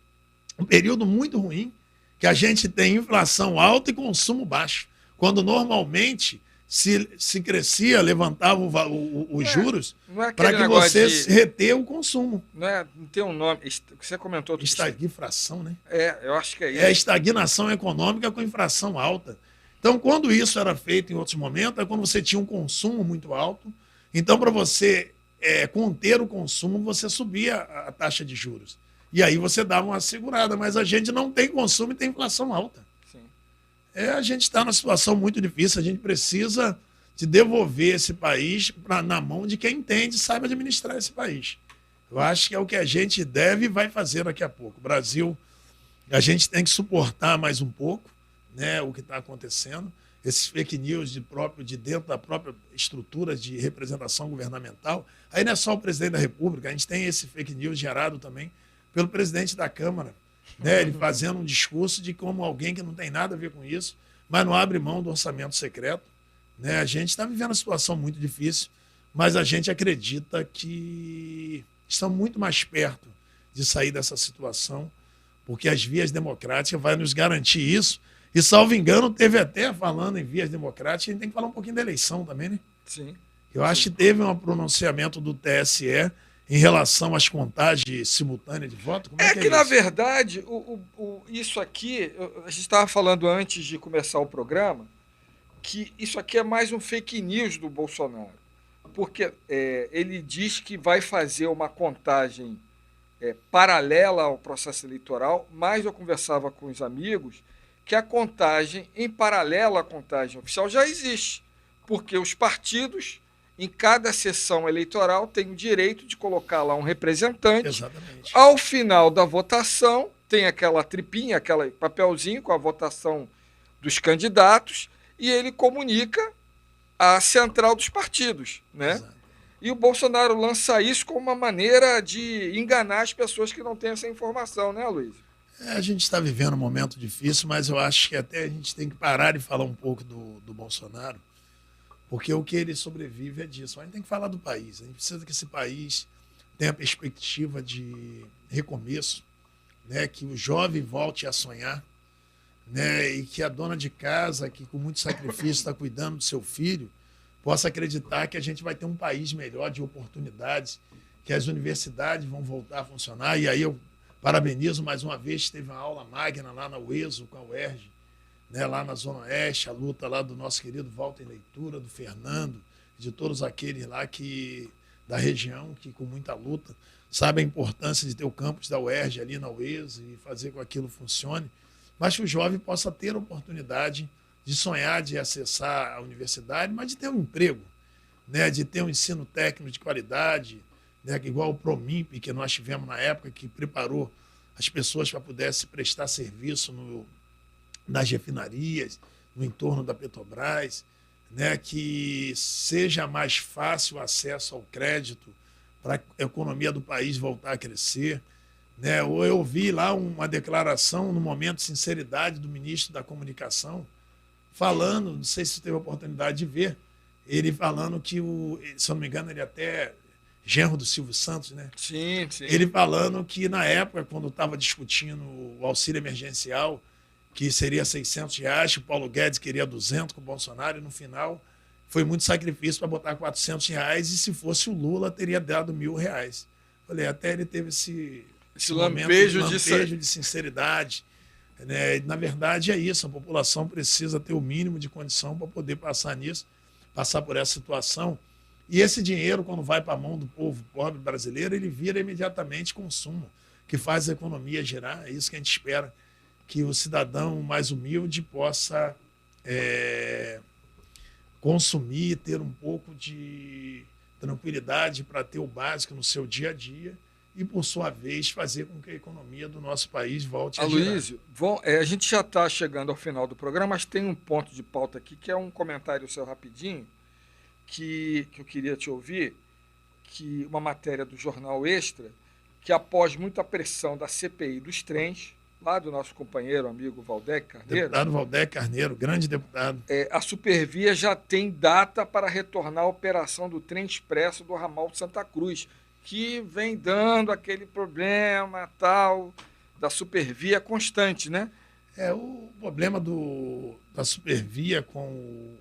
um período muito ruim, que a gente tem inflação alta e consumo baixo. Quando normalmente se crescia, levantava os juros para que você reter o consumo. Não tem um nome. Você comentou. Estagflação, né? Eu acho que é isso. É estagnação econômica com inflação alta. Então, quando isso era feito em outros momentos, é quando você tinha um consumo muito alto. Então, para você conter o consumo, você subia a taxa de juros. E aí você dava uma segurada. Mas a gente não tem consumo e tem inflação alta. A gente está numa situação muito difícil, a gente precisa de devolver esse país na mão de quem entende e saiba administrar esse país. Eu acho que é o que a gente deve e vai fazer daqui a pouco. O Brasil, a gente tem que suportar mais um pouco, né, o que está acontecendo, esses fake news de dentro da própria estrutura de representação governamental. Aí não é só o presidente da República, a gente tem esse fake news gerado também pelo presidente da Câmara, né, ele fazendo um discurso de como alguém que não tem nada a ver com isso, mas não abre mão do orçamento secreto. Né? A gente está vivendo uma situação muito difícil, mas a gente acredita que estamos muito mais perto de sair dessa situação, porque as vias democráticas vão nos garantir isso. E, salvo engano, teve até, falando em vias democráticas, a gente tem que falar um pouquinho da eleição também, né? Sim. Eu acho que teve um pronunciamento do TSE em relação às contagens simultâneas de voto? Como é que na verdade, isso aqui, a gente estava falando antes de começar o programa, que isso aqui é mais um fake news do Bolsonaro. Porque ele diz que vai fazer uma contagem paralela ao processo eleitoral, mas eu conversava com os amigos que a contagem em paralelo à contagem oficial já existe. porque os partidos, em cada sessão eleitoral, têm o direito de colocar lá um representante. Exatamente. Ao final da votação, tem aquela tripinha, aquele papelzinho com a votação dos candidatos, e ele comunica à central dos partidos, né? Exato. E o Bolsonaro lança isso como uma maneira de enganar as pessoas que não têm essa informação, né, Luiz? A gente está vivendo um momento difícil, mas eu acho que até a gente tem que parar de falar um pouco do Bolsonaro, porque o que ele sobrevive é disso. A gente tem que falar do país. A gente precisa que esse país tenha a perspectiva de recomeço, né? Que o jovem volte a sonhar, né? E que a dona de casa, que com muito sacrifício está cuidando do seu filho, possa acreditar que a gente vai ter um país melhor de oportunidades, que as universidades vão voltar a funcionar. E aí eu parabenizo mais uma vez, teve uma aula magna lá na UESO com a UERJ, né, lá na Zona Oeste, a luta lá do nosso querido Walter Leitura, do Fernando, de todos aqueles lá da região que com muita luta sabem a importância de ter o campus da UERJ ali na UESO e fazer com que aquilo funcione, mas que o jovem possa ter a oportunidade de sonhar, de acessar a universidade, mas de ter um emprego, né, de ter um ensino técnico de qualidade, né, igual o Promimp que nós tivemos na época, que preparou as pessoas para pudessem prestar serviço nas refinarias, no entorno da Petrobras, né, que seja mais fácil o acesso ao crédito para a economia do país voltar a crescer. Né? Eu vi lá uma declaração, no momento de sinceridade, do ministro da Comunicação, falando, não sei se você teve a oportunidade de ver, ele falando que, se eu não me engano, ele até genro do Silvio Santos, né? Sim, sim. Ele falando que, na época, quando estava discutindo o auxílio emergencial, que seria R$600, o Paulo Guedes queria 200 com o Bolsonaro, e no final foi muito sacrifício para botar R$400, e se fosse o Lula, teria dado R$1.000. Falei, até ele teve esse lampejo de sinceridade. Né? Na verdade, é isso, a população precisa ter o mínimo de condição para poder passar por essa situação. E esse dinheiro, quando vai para a mão do povo pobre brasileiro, ele vira imediatamente consumo, que faz a economia girar. É isso que a gente espera, que o cidadão mais humilde possa consumir, ter um pouco de tranquilidade para ter o básico no seu dia a dia e, por sua vez, fazer com que a economia do nosso país volte a girar. Aloysio, a gente já está chegando ao final do programa, mas tem um ponto de pauta aqui, que é um comentário seu rapidinho, que eu queria te ouvir, que uma matéria do Jornal Extra, que após muita pressão da CPI dos trens, lá do nosso companheiro, amigo Valdec Carneiro. Deputado Valdec Carneiro, grande deputado. A Supervia já tem data para retornar a operação do trem expresso do ramal Santa Cruz, que vem dando aquele problema tal da Supervia constante, né? O problema da Supervia com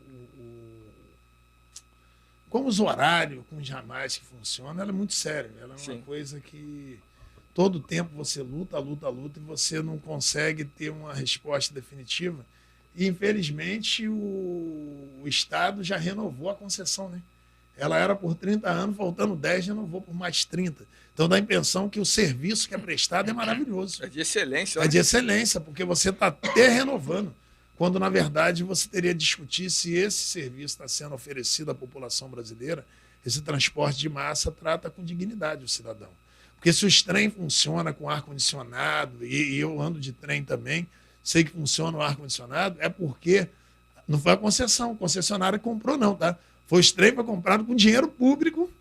os horários, com os ramais que funcionam, ela é muito séria. Ela é uma coisa que todo tempo você luta e você não consegue ter uma resposta definitiva. E, infelizmente, o Estado já renovou a concessão, né? Ela era por 30 anos, faltando 10, renovou por mais 30. Então dá a impressão que o serviço que é prestado é maravilhoso. É de excelência. É de excelência, porque você está até renovando, quando, na verdade, você teria de discutir se esse serviço está sendo oferecido à população brasileira, esse transporte de massa trata com dignidade o cidadão. Porque se o trem funciona com ar-condicionado, e eu ando de trem também, sei que funciona o ar-condicionado, é porque não foi a concessionária que comprou, não, tá? Foi os trens comprados com dinheiro público.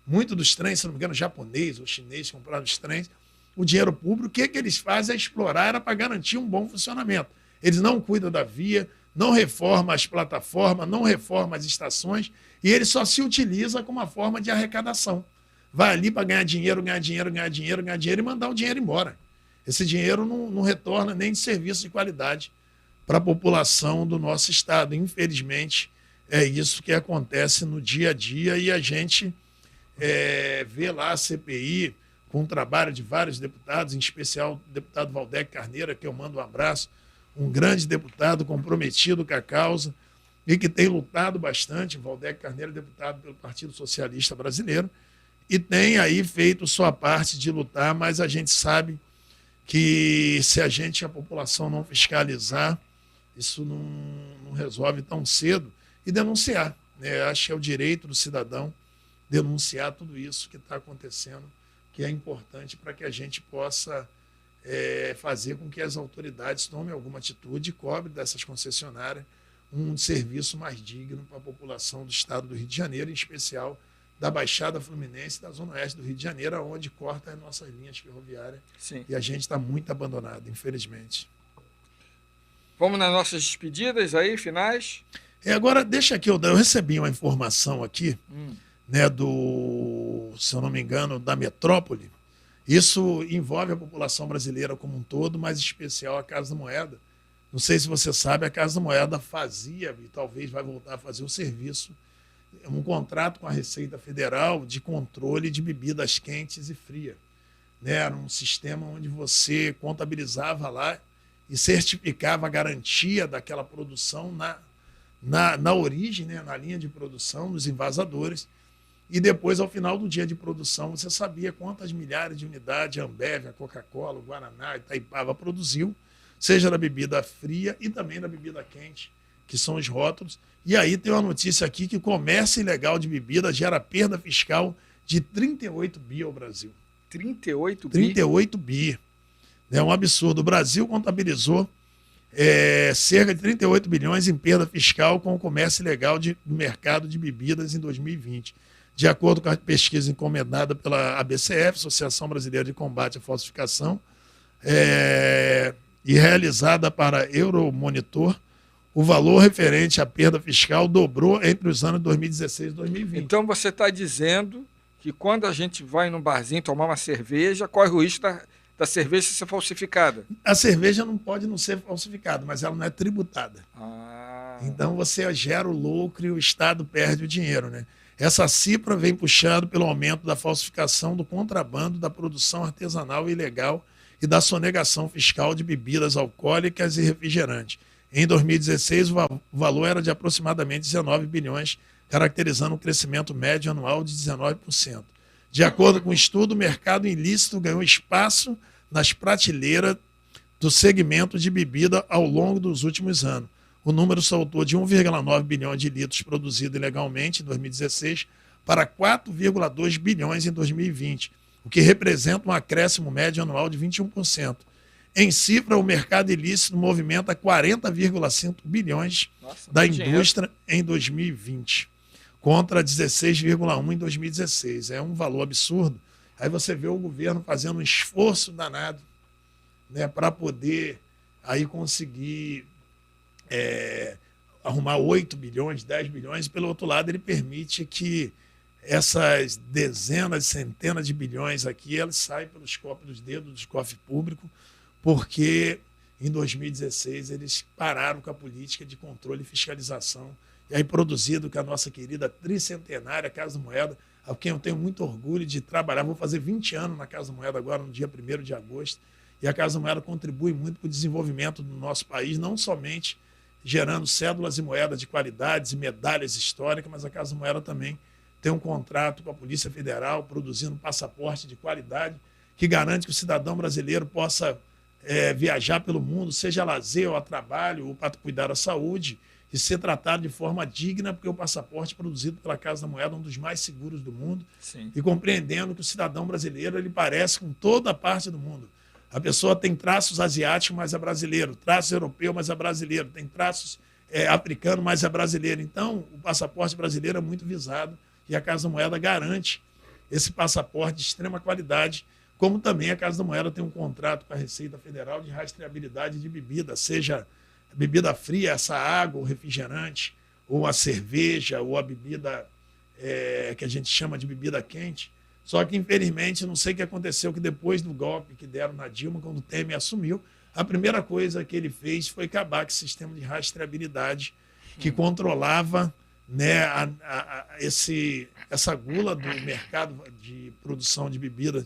Muitos dos trens, se não me engano, japonês ou chinês compraram os trens. O dinheiro público, o que eles fazem é explorar, era para garantir um bom funcionamento. Eles não cuidam da via, não reformam as plataformas, não reformam as estações, e ele só se utiliza como uma forma de arrecadação. Vai ali para ganhar dinheiro e mandar o dinheiro embora. Esse dinheiro não retorna nem de serviço de qualidade para a população do nosso estado. Infelizmente, é isso que acontece no dia a dia, e a gente vê lá a CPI com o trabalho de vários deputados, em especial o deputado Valdec Carneiro, que eu mando um abraço, um grande deputado comprometido com a causa e que tem lutado bastante. Valdec Carneiro, deputado pelo Partido Socialista Brasileiro, e tem aí feito sua parte de lutar, mas a gente sabe que se a população não fiscalizar, isso não resolve tão cedo, e denunciar. né? Acho que é o direito do cidadão denunciar tudo isso que está acontecendo, que é importante para que a gente possa fazer com que as autoridades tomem alguma atitude e cobrem dessas concessionárias um serviço mais digno para a população do estado do Rio de Janeiro, em especial da Baixada Fluminense e da Zona Oeste do Rio de Janeiro, onde corta as nossas linhas ferroviárias. Sim. E a gente está muito abandonado, infelizmente. Vamos nas nossas despedidas aí, finais? Agora, deixa aqui, eu recebi uma informação aqui, né, se eu não me engano, da Metrópole. Isso envolve a população brasileira como um todo, mas em especial a Casa da Moeda. Não sei se você sabe, a Casa da Moeda fazia, e talvez vai voltar a fazer o serviço, um contrato com a Receita Federal de controle de bebidas quentes e frias. Né? Era um sistema onde você contabilizava lá e certificava a garantia daquela produção na origem, né? Na linha de produção, nos envasadores. E depois, ao final do dia de produção, você sabia quantas milhares de unidades a Ambev, a Coca-Cola, o Guaraná, a Itaipava produziu, seja na bebida fria e também na bebida quente, que são os rótulos. E aí tem uma notícia aqui que o comércio ilegal de bebida gera perda fiscal de 38 bi ao Brasil. 38 bi? 38 bi. É um absurdo. O Brasil contabilizou cerca de 38 bilhões em perda fiscal com o comércio ilegal do mercado de bebidas em 2020. De acordo com a pesquisa encomendada pela ABCF, Associação Brasileira de Combate à Falsificação, e realizada para Euromonitor, o valor referente à perda fiscal dobrou entre os anos 2016 e 2020. Então você está dizendo que quando a gente vai num barzinho tomar uma cerveja, corre o risco da cerveja ser falsificada? A cerveja não pode não ser falsificada, mas ela não é tributada. Então você gera o lucro e o Estado perde o dinheiro, né? Essa cifra vem puxado pelo aumento da falsificação do contrabando, da produção artesanal ilegal e da sonegação fiscal de bebidas alcoólicas e refrigerantes. Em 2016, o valor era de aproximadamente 19 bilhões, caracterizando um crescimento médio anual de 19%. De acordo com o estudo, o mercado ilícito ganhou espaço nas prateleiras do segmento de bebida ao longo dos últimos anos. O número saltou de 1,9 bilhão de litros produzidos ilegalmente em 2016 para 4,2 bilhões em 2020, o que representa um acréscimo médio anual de 21%. Em cifra, o mercado ilícito movimenta 40,5 bilhões da indústria em 2020, contra 16,1 em 2016. É um valor absurdo. Aí você vê o governo fazendo um esforço danado, né, para poder aí conseguir arrumar 8 bilhões, 10 bilhões, e pelo outro lado ele permite que essas dezenas, centenas de bilhões aqui, elas saem pelos copos dos dedos dos cofres públicos, porque em 2016 eles pararam com a política de controle e fiscalização, e aí produzido com a nossa querida tricentenária Casa da Moeda, a quem eu tenho muito orgulho de trabalhar. Vou fazer 20 anos na Casa da Moeda agora, no dia 1º de agosto, e a Casa da Moeda contribui muito para o desenvolvimento do nosso país, não somente gerando cédulas e moedas de qualidades e medalhas históricas, mas a Casa da Moeda também tem um contrato com a Polícia Federal, produzindo um passaporte de qualidade que garante que o cidadão brasileiro possa viajar pelo mundo, seja a lazer ou a trabalho, ou para cuidar da saúde, e ser tratado de forma digna, porque o passaporte produzido pela Casa da Moeda é um dos mais seguros do mundo. Sim. E compreendendo que o cidadão brasileiro ele parece com toda a parte do mundo. A pessoa tem traços asiáticos, mas é brasileiro, traços europeu, mas é brasileiro, tem traços africano, mas é brasileiro. Então, o passaporte brasileiro é muito visado e a Casa da Moeda garante esse passaporte de extrema qualidade, como também a Casa da Moeda tem um contrato com a Receita Federal de rastreabilidade de bebida, seja a bebida fria, essa água, o refrigerante, ou a cerveja, ou a bebida que a gente chama de bebida quente. Só que, infelizmente, não sei o que aconteceu, que depois do golpe que deram na Dilma, quando o Temer assumiu, a primeira coisa que ele fez foi acabar com esse sistema de rastreabilidade que controlava, né, essa gula do mercado de produção de bebidas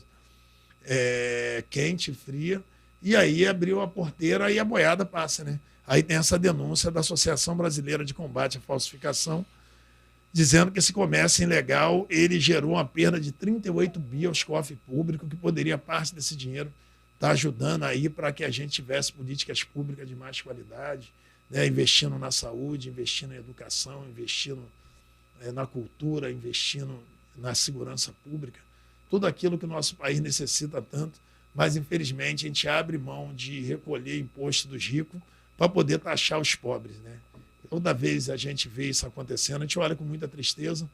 quente e fria, e aí abriu a porteira e a boiada passa, né? Aí tem essa denúncia da Associação Brasileira de Combate à Falsificação, dizendo que esse comércio ilegal ele gerou uma perda de 38 bi aos cofres públicos, que poderia parte desse dinheiro estar ajudando aí para que a gente tivesse políticas públicas de mais qualidade, né, investindo na saúde, investindo em educação, investindo na cultura, investindo na segurança pública, tudo aquilo que o nosso país necessita tanto, mas infelizmente a gente abre mão de recolher imposto dos ricos para poder taxar os pobres, né? Toda vez a gente vê isso acontecendo, a gente olha com muita tristeza,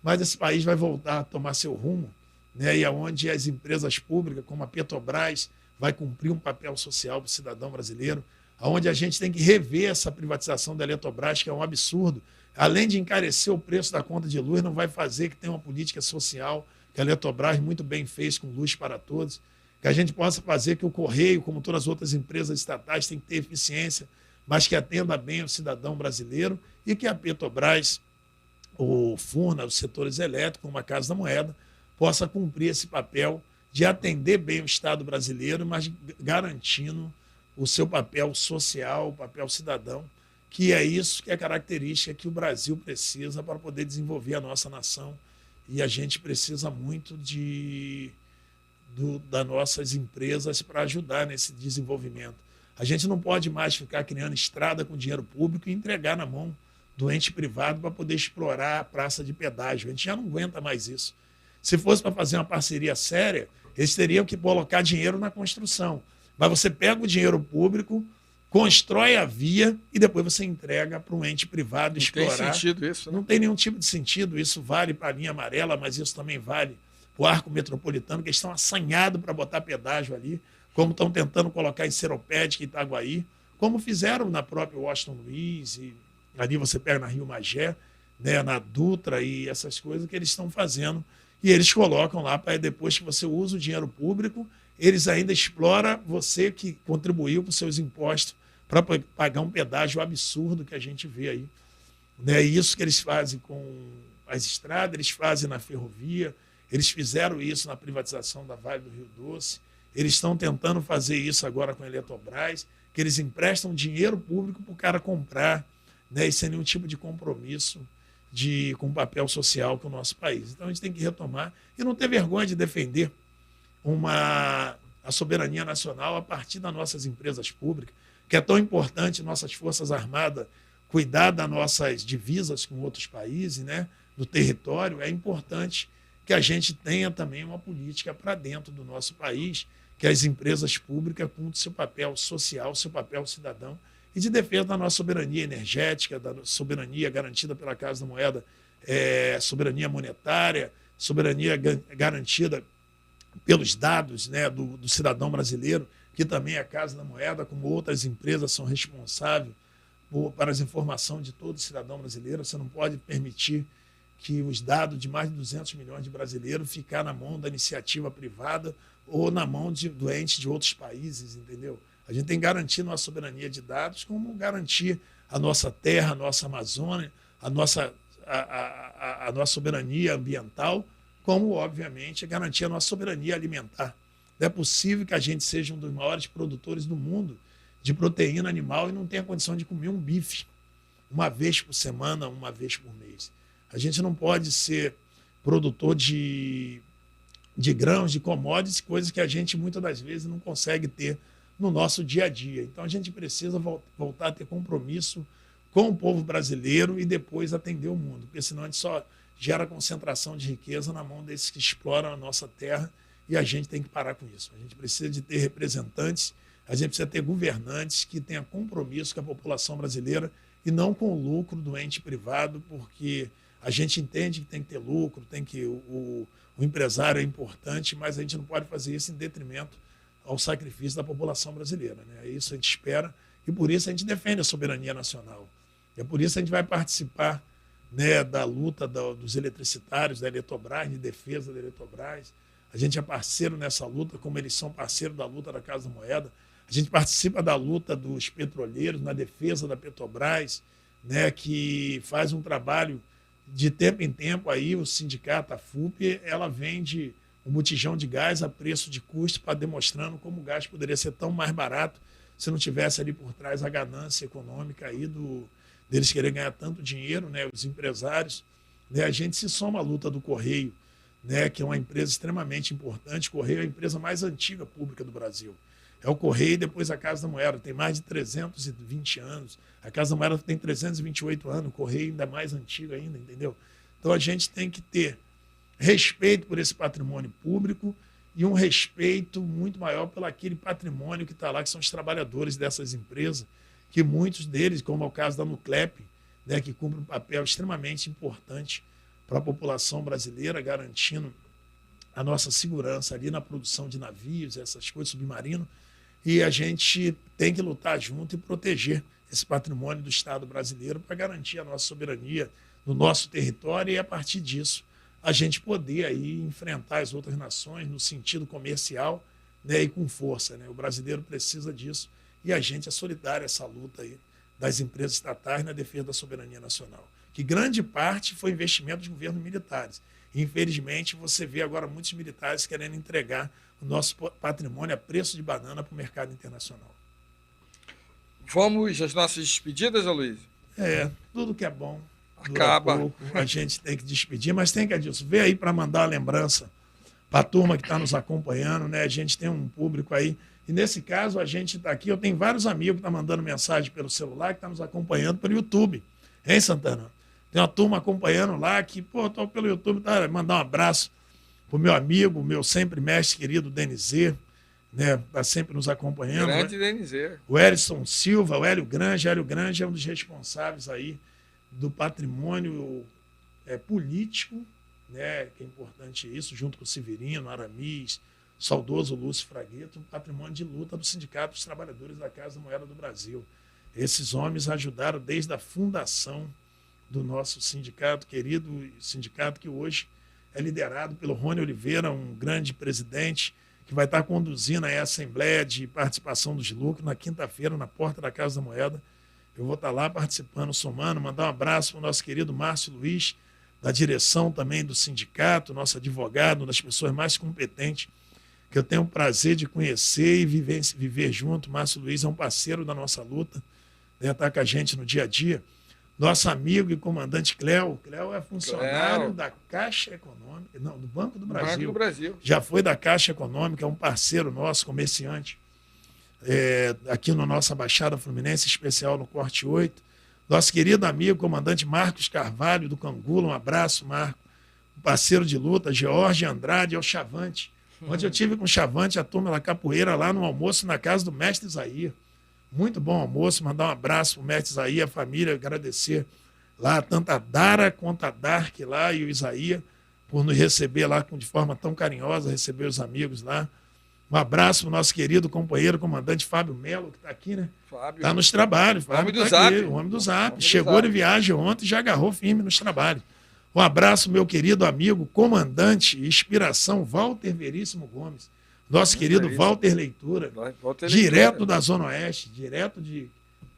mas esse país vai voltar a tomar seu rumo, né? E aonde as empresas públicas, como a Petrobras, vai cumprir um papel social para o cidadão brasileiro, aonde a gente tem que rever essa privatização da Eletrobras, que é um absurdo. Além de encarecer o preço da conta de luz, não vai fazer que tenha uma política social, que a Eletrobras muito bem fez com luz para todos, que a gente possa fazer que o Correio, como todas as outras empresas estatais, tem que ter eficiência, mas que atenda bem o cidadão brasileiro, e que a Petrobras, o Furna, os setores elétricos, como a Casa da Moeda, possa cumprir esse papel de atender bem o Estado brasileiro, mas garantindo o seu papel social, o papel cidadão, que é isso que é a característica que o Brasil precisa para poder desenvolver a nossa nação. E a gente precisa muito das nossas empresas para ajudar nesse desenvolvimento. A gente não pode mais ficar criando estrada com dinheiro público e entregar na mão do ente privado para poder explorar a praça de pedágio. A gente já não aguenta mais isso. Se fosse para fazer uma parceria séria, eles teriam que colocar dinheiro na construção. Mas você pega o dinheiro público, constrói a via e depois você entrega para um ente privado explorar. Não tem sentido isso, né? Não tem nenhum tipo de sentido. Isso vale para a linha amarela, mas isso também vale para o arco metropolitano, que eles estão assanhados para botar pedágio ali, como estão tentando colocar em Seropédica e Itaguaí, como fizeram na própria Washington Luiz, e ali você pega na Rio Magé, né, na Dutra e essas coisas que eles estão fazendo. E eles colocam lá para depois que você usa o dinheiro público, eles ainda exploram você que contribuiu com os seus impostos para pagar um pedágio absurdo que a gente vê aí. Né? Isso que eles fazem com as estradas, eles fazem na ferrovia, eles fizeram isso na privatização da Vale do Rio Doce, eles estão tentando fazer isso agora com a Eletrobras, que eles emprestam dinheiro público para o cara comprar, né? E sem nenhum tipo de compromisso com o papel social com o nosso país. Então a gente tem que retomar e não ter vergonha de defender a soberania nacional a partir das nossas empresas públicas, que é tão importante nossas Forças Armadas cuidar das nossas divisas com outros países, né, do território. É importante que a gente tenha também uma política para dentro do nosso país, que as empresas públicas cumprem seu papel social, seu papel cidadão, e de defesa da nossa soberania energética, da soberania garantida pela Casa da Moeda, soberania monetária, soberania garantida pelos dados, né, do cidadão brasileiro, que também a Casa da Moeda, como outras empresas, são responsáveis para as informações de todo cidadão brasileiro. Você não pode permitir que os dados de mais de 200 milhões de brasileiros ficar na mão da iniciativa privada ou na mão de doentes de outros países, entendeu? A gente tem que garantir nossa soberania de dados, como garantir a nossa terra, a nossa Amazônia, a nossa soberania ambiental, como, obviamente, garantir a nossa soberania alimentar. Não é possível que a gente seja um dos maiores produtores do mundo de proteína animal e não tenha condição de comer um bife uma vez por semana, uma vez por mês. A gente não pode ser produtor de grãos, de commodities, coisas que a gente muitas das vezes não consegue ter no nosso dia a dia. Então a gente precisa voltar a ter compromisso com o povo brasileiro e depois atender o mundo, porque senão a gente só gera concentração de riqueza na mão desses que exploram a nossa terra e a gente tem que parar com isso. A gente precisa de ter representantes, a gente precisa ter governantes que tenham compromisso com a população brasileira e não com o lucro do ente privado, porque a gente entende que tem que ter lucro, tem que o empresário é importante, mas a gente não pode fazer isso em detrimento ao sacrifício da população brasileira, né? É isso que a gente espera e por isso a gente defende a soberania nacional. É por isso que a gente vai participar, né, da luta dos eletricitários, da Eletrobras, de defesa da Eletrobras. A gente é parceiro nessa luta, como eles são parceiros da luta da Casa da Moeda. A gente participa da luta dos petroleiros, na defesa da Petrobras, né, que faz um trabalho de tempo em tempo. Aí o sindicato, a FUP, ela vende um botijão de gás a preço de custo para demonstrando como o gás poderia ser tão mais barato se não tivesse ali por trás a ganância econômica aí deles querem ganhar tanto dinheiro, né, os empresários. Né, a gente se soma à luta do Correio, né, que é uma empresa extremamente importante. O Correio é a empresa mais antiga pública do Brasil. É o Correio e depois a Casa da Moeda. Tem mais de 320 anos. A Casa da Moeda tem 328 anos. O Correio ainda é mais antigo ainda, entendeu? Então a gente tem que ter respeito por esse patrimônio público e um respeito muito maior pelo aquele patrimônio que está lá, que são os trabalhadores dessas empresas, que muitos deles, como é o caso da Nuclep, né, que cumpre um papel extremamente importante para a população brasileira, garantindo a nossa segurança ali na produção de navios, essas coisas, submarino, e a gente tem que lutar junto e proteger esse patrimônio do Estado brasileiro para garantir a nossa soberania no nosso território e, a partir disso, a gente poder aí enfrentar as outras nações no sentido comercial, né, e com força, né? O brasileiro precisa disso e a gente é solidário a essa luta aí das empresas estatais na defesa da soberania nacional, que grande parte foi investimento de governos militares. Infelizmente, você vê agora muitos militares querendo entregar o nosso patrimônio a preço de banana para o mercado internacional. Vamos às nossas despedidas, Aloysio? Tudo que é bom acaba. Pouco, a gente tem que despedir, mas tem que, Adilson, ver aí para mandar a lembrança para a turma que está nos acompanhando, né? A gente tem um público aí, e nesse caso a gente está aqui, eu tenho vários amigos que estão mandando mensagem pelo celular, que estão nos acompanhando pelo YouTube, hein, Santana? Tem uma turma acompanhando lá que, estou pelo YouTube, tá? Mandar um abraço pro meu amigo, meu sempre mestre querido, Denizê, né? Está sempre nos acompanhando. Grande né? Denizê. O Elison Silva, o Hélio Grange. Hélio Grange é um dos responsáveis aí do patrimônio político, né? Que é importante isso, junto com o Severino, Aramis, saudoso Lúcio Fragueto, um patrimônio de luta do Sindicato dos Trabalhadores da Casa da Moeda do Brasil. Esses homens ajudaram desde a fundação do nosso sindicato, querido sindicato, que hoje é liderado pelo Rony Oliveira, um grande presidente, que vai estar conduzindo a Assembleia de Participação dos Lucros na quinta-feira, na porta da Casa da Moeda. Eu vou estar lá participando, somando, mandar um abraço para o nosso querido Márcio Luiz, da direção também do sindicato, nosso advogado, uma das pessoas mais competentes que eu tenho o prazer de conhecer e viver junto. Márcio Luiz é um parceiro da nossa luta, né, está com a gente no dia a dia. Nosso amigo e comandante Cléo. Cléo é funcionário da Caixa Econômica, não, do Banco do Brasil. Banco do Brasil. Já foi da Caixa Econômica, é um parceiro nosso, comerciante, aqui na nossa Baixada Fluminense, especial no Corte 8. Nosso querido amigo, comandante Marcos Carvalho, do Cangula, um abraço, Marco. Parceiro de luta, George Andrade, é o Chavante. Onde eu tive com o Chavante, a turma da capoeira, lá no almoço na casa do mestre Isaías. Muito bom almoço, mandar um abraço para o mestre Isaías, a família, agradecer lá, tanto a Dara quanto a Dark lá e o Isaías, por nos receber lá de forma tão carinhosa, receber os amigos lá. Um abraço para o nosso querido companheiro, comandante Fábio Melo, que está aqui, né? Fábio. Está nos trabalhos. Fábio Homem do tá Zap. aqui, o homem do Zap. Homem Chegou do Zap. de viagem ontem e já agarrou firme nos trabalhos. Um abraço, meu querido amigo, comandante e inspiração, Walter Veríssimo Gomes. Nosso querido Walter Leitura, Walter direto Leitura. da Zona Oeste, direto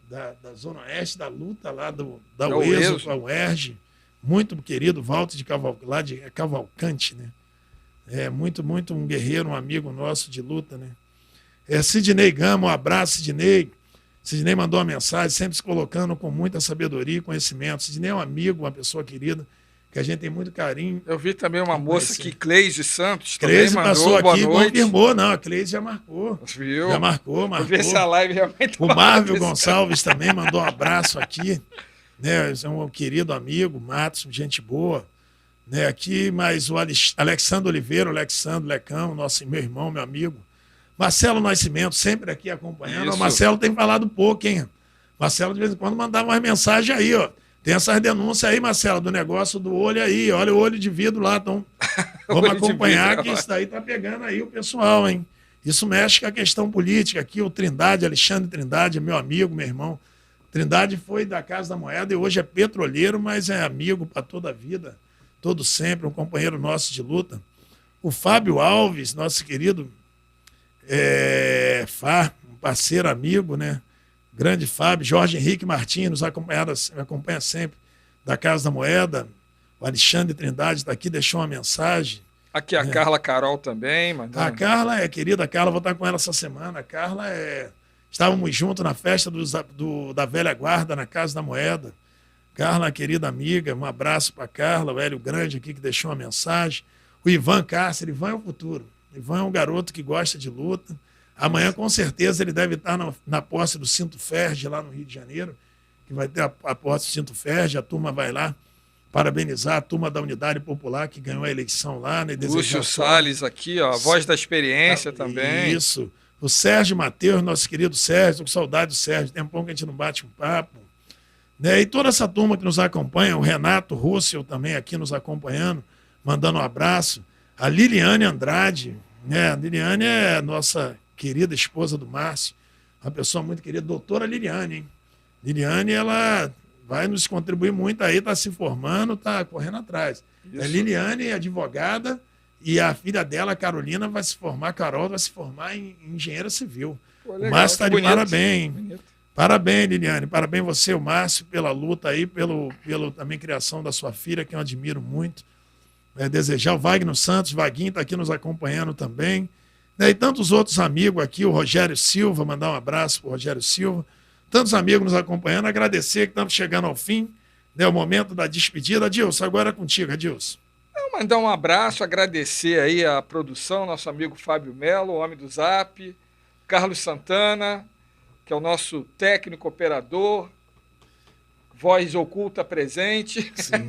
da Zona Oeste, da luta lá da Da UESO UESO. com a UERJ. Muito querido, Walter lá de Cavalcante, né? Muito um guerreiro, um amigo nosso de luta, né? Sidney Gama, um abraço, Sidney. Sidney mandou uma mensagem, sempre se colocando com muita sabedoria e conhecimento. Sidney é um amigo, uma pessoa querida, que a gente tem muito carinho. Eu vi também uma moça que, Cleise Santos, Cleise também mandou passou boa aqui e noite. confirmou. Não, a Cleise já marcou. Viu? Já marcou. Eu vi essa live realmente. O Marvel Gonçalves também mandou um abraço aqui. Né? É um querido amigo, Matos, gente boa. Né? Aqui, mais o Alexandre Oliveira, o Alexandre Lecão, meu irmão, meu amigo. Marcelo Nascimento, sempre aqui acompanhando. Isso. O Marcelo tem falado pouco, hein? Marcelo, de vez em quando, mandava umas mensagens aí, ó. Tem essas denúncias aí, Marcelo, do negócio do olho aí. Olha o olho de vidro lá. Então, vamos acompanhar que isso daí tá pegando aí o pessoal, hein? Isso mexe com a questão política aqui. O Trindade, Alexandre Trindade, é meu amigo, meu irmão. Trindade foi da Casa da Moeda e hoje é petroleiro, mas é amigo para toda a vida, todo sempre, um companheiro nosso de luta. O Fábio Alves, nosso querido um parceiro, amigo, né? Grande Fábio, Jorge Henrique Martins, nos acompanha sempre, da Casa da Moeda. O Alexandre Trindade está aqui, deixou uma mensagem. Aqui a Carla Carol também. A Carla querida Carla, vou estar com ela essa semana. A Carla estávamos juntos na festa da velha guarda na Casa da Moeda. Carla, querida amiga, um abraço para Carla, o Hélio Grande aqui que deixou uma mensagem. O Ivan Cárcer, Ivan é o futuro. Ivan é um garoto que gosta de luta. Amanhã, com certeza, ele deve estar na posse do Cinto Ferge, lá no Rio de Janeiro, que vai ter a posse do Cinto Ferge, a turma vai lá parabenizar a turma da Unidade Popular que ganhou a eleição lá, né? Lúcio Salles aqui, ó, a voz da experiência também. Isso. O Sérgio Matheus, nosso querido Sérgio, tô com saudade do Sérgio, tem um pouco que a gente não bate um papo. Né? E toda essa turma que nos acompanha, o Renato Russell também aqui nos acompanhando, mandando um abraço. A Liliane Andrade, né? A Liliane é nossa querida esposa do Márcio, uma pessoa muito querida, doutora Liliane, hein? Liliane, ela vai nos contribuir muito aí, está se formando, está correndo atrás. A Liliane é advogada e a filha dela, a Carolina, vai se formar, a Carol vai se formar em engenheira civil. Pô, o Márcio está de bonito, parabéns. bonito. Parabéns, Liliane. Parabéns você, o Márcio, pela luta aí, pelo também criação da sua filha, que eu admiro muito. Desejar o Wagner Santos, Vaguinho está aqui nos acompanhando também. E tantos outros amigos aqui, o Rogério Silva, mandar um abraço para o Rogério Silva. Tantos amigos nos acompanhando, agradecer que estamos chegando ao fim, né, o momento da despedida. Adilson, agora é contigo, Adilson. Mandar um abraço, agradecer aí a produção, nosso amigo Fábio Melo, o homem do Zap, Carlos Santana, que é o nosso técnico operador, voz oculta presente. Sim.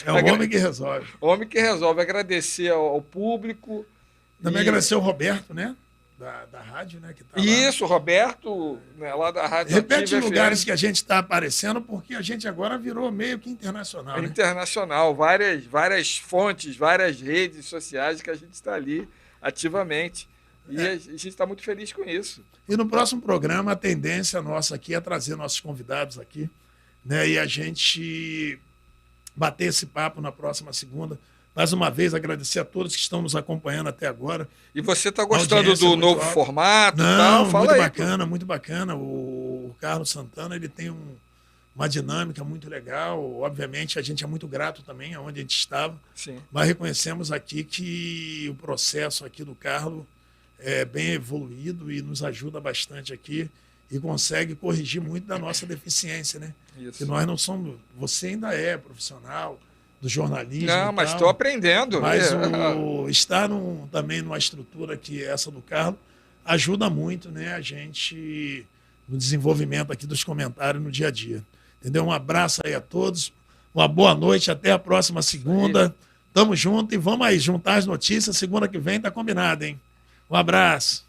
É o homem que resolve. O homem que resolve. Agradecer ao público. Também agradecer ao Roberto, né? Da rádio, né? Que tá Isso, Roberto, né, lá da Rádio Repete Ativa lugares FM. que a gente está aparecendo, porque a gente agora virou meio que internacional. Né? Internacional, várias fontes, várias redes sociais que a gente está ali ativamente. E a gente está muito feliz com isso. E no próximo programa, a tendência nossa aqui é trazer nossos convidados aqui, né? E a gente bater esse papo na próxima segunda. Mais uma vez, agradecer a todos que estão nos acompanhando até agora. E você está gostando do novo formato? Não, Fala muito aí, bacana, muito bacana. O Carlos Santana, ele tem uma dinâmica muito legal. Obviamente, a gente é muito grato também aonde a gente estava. Sim. Mas reconhecemos aqui que o processo aqui do Carlos é bem evoluído e nos ajuda bastante aqui e consegue corrigir muito da nossa deficiência, né? Isso. Que nós não somos... Você ainda é profissional do jornalismo. Não, mas estou aprendendo. Mas estar também numa estrutura que essa do Carlos ajuda muito, né, a gente no desenvolvimento aqui dos comentários no dia a dia. Entendeu? Um abraço aí a todos, uma boa noite, até a próxima segunda. Tamo junto e vamos aí juntar as notícias. Segunda que vem tá combinado, hein? Um abraço.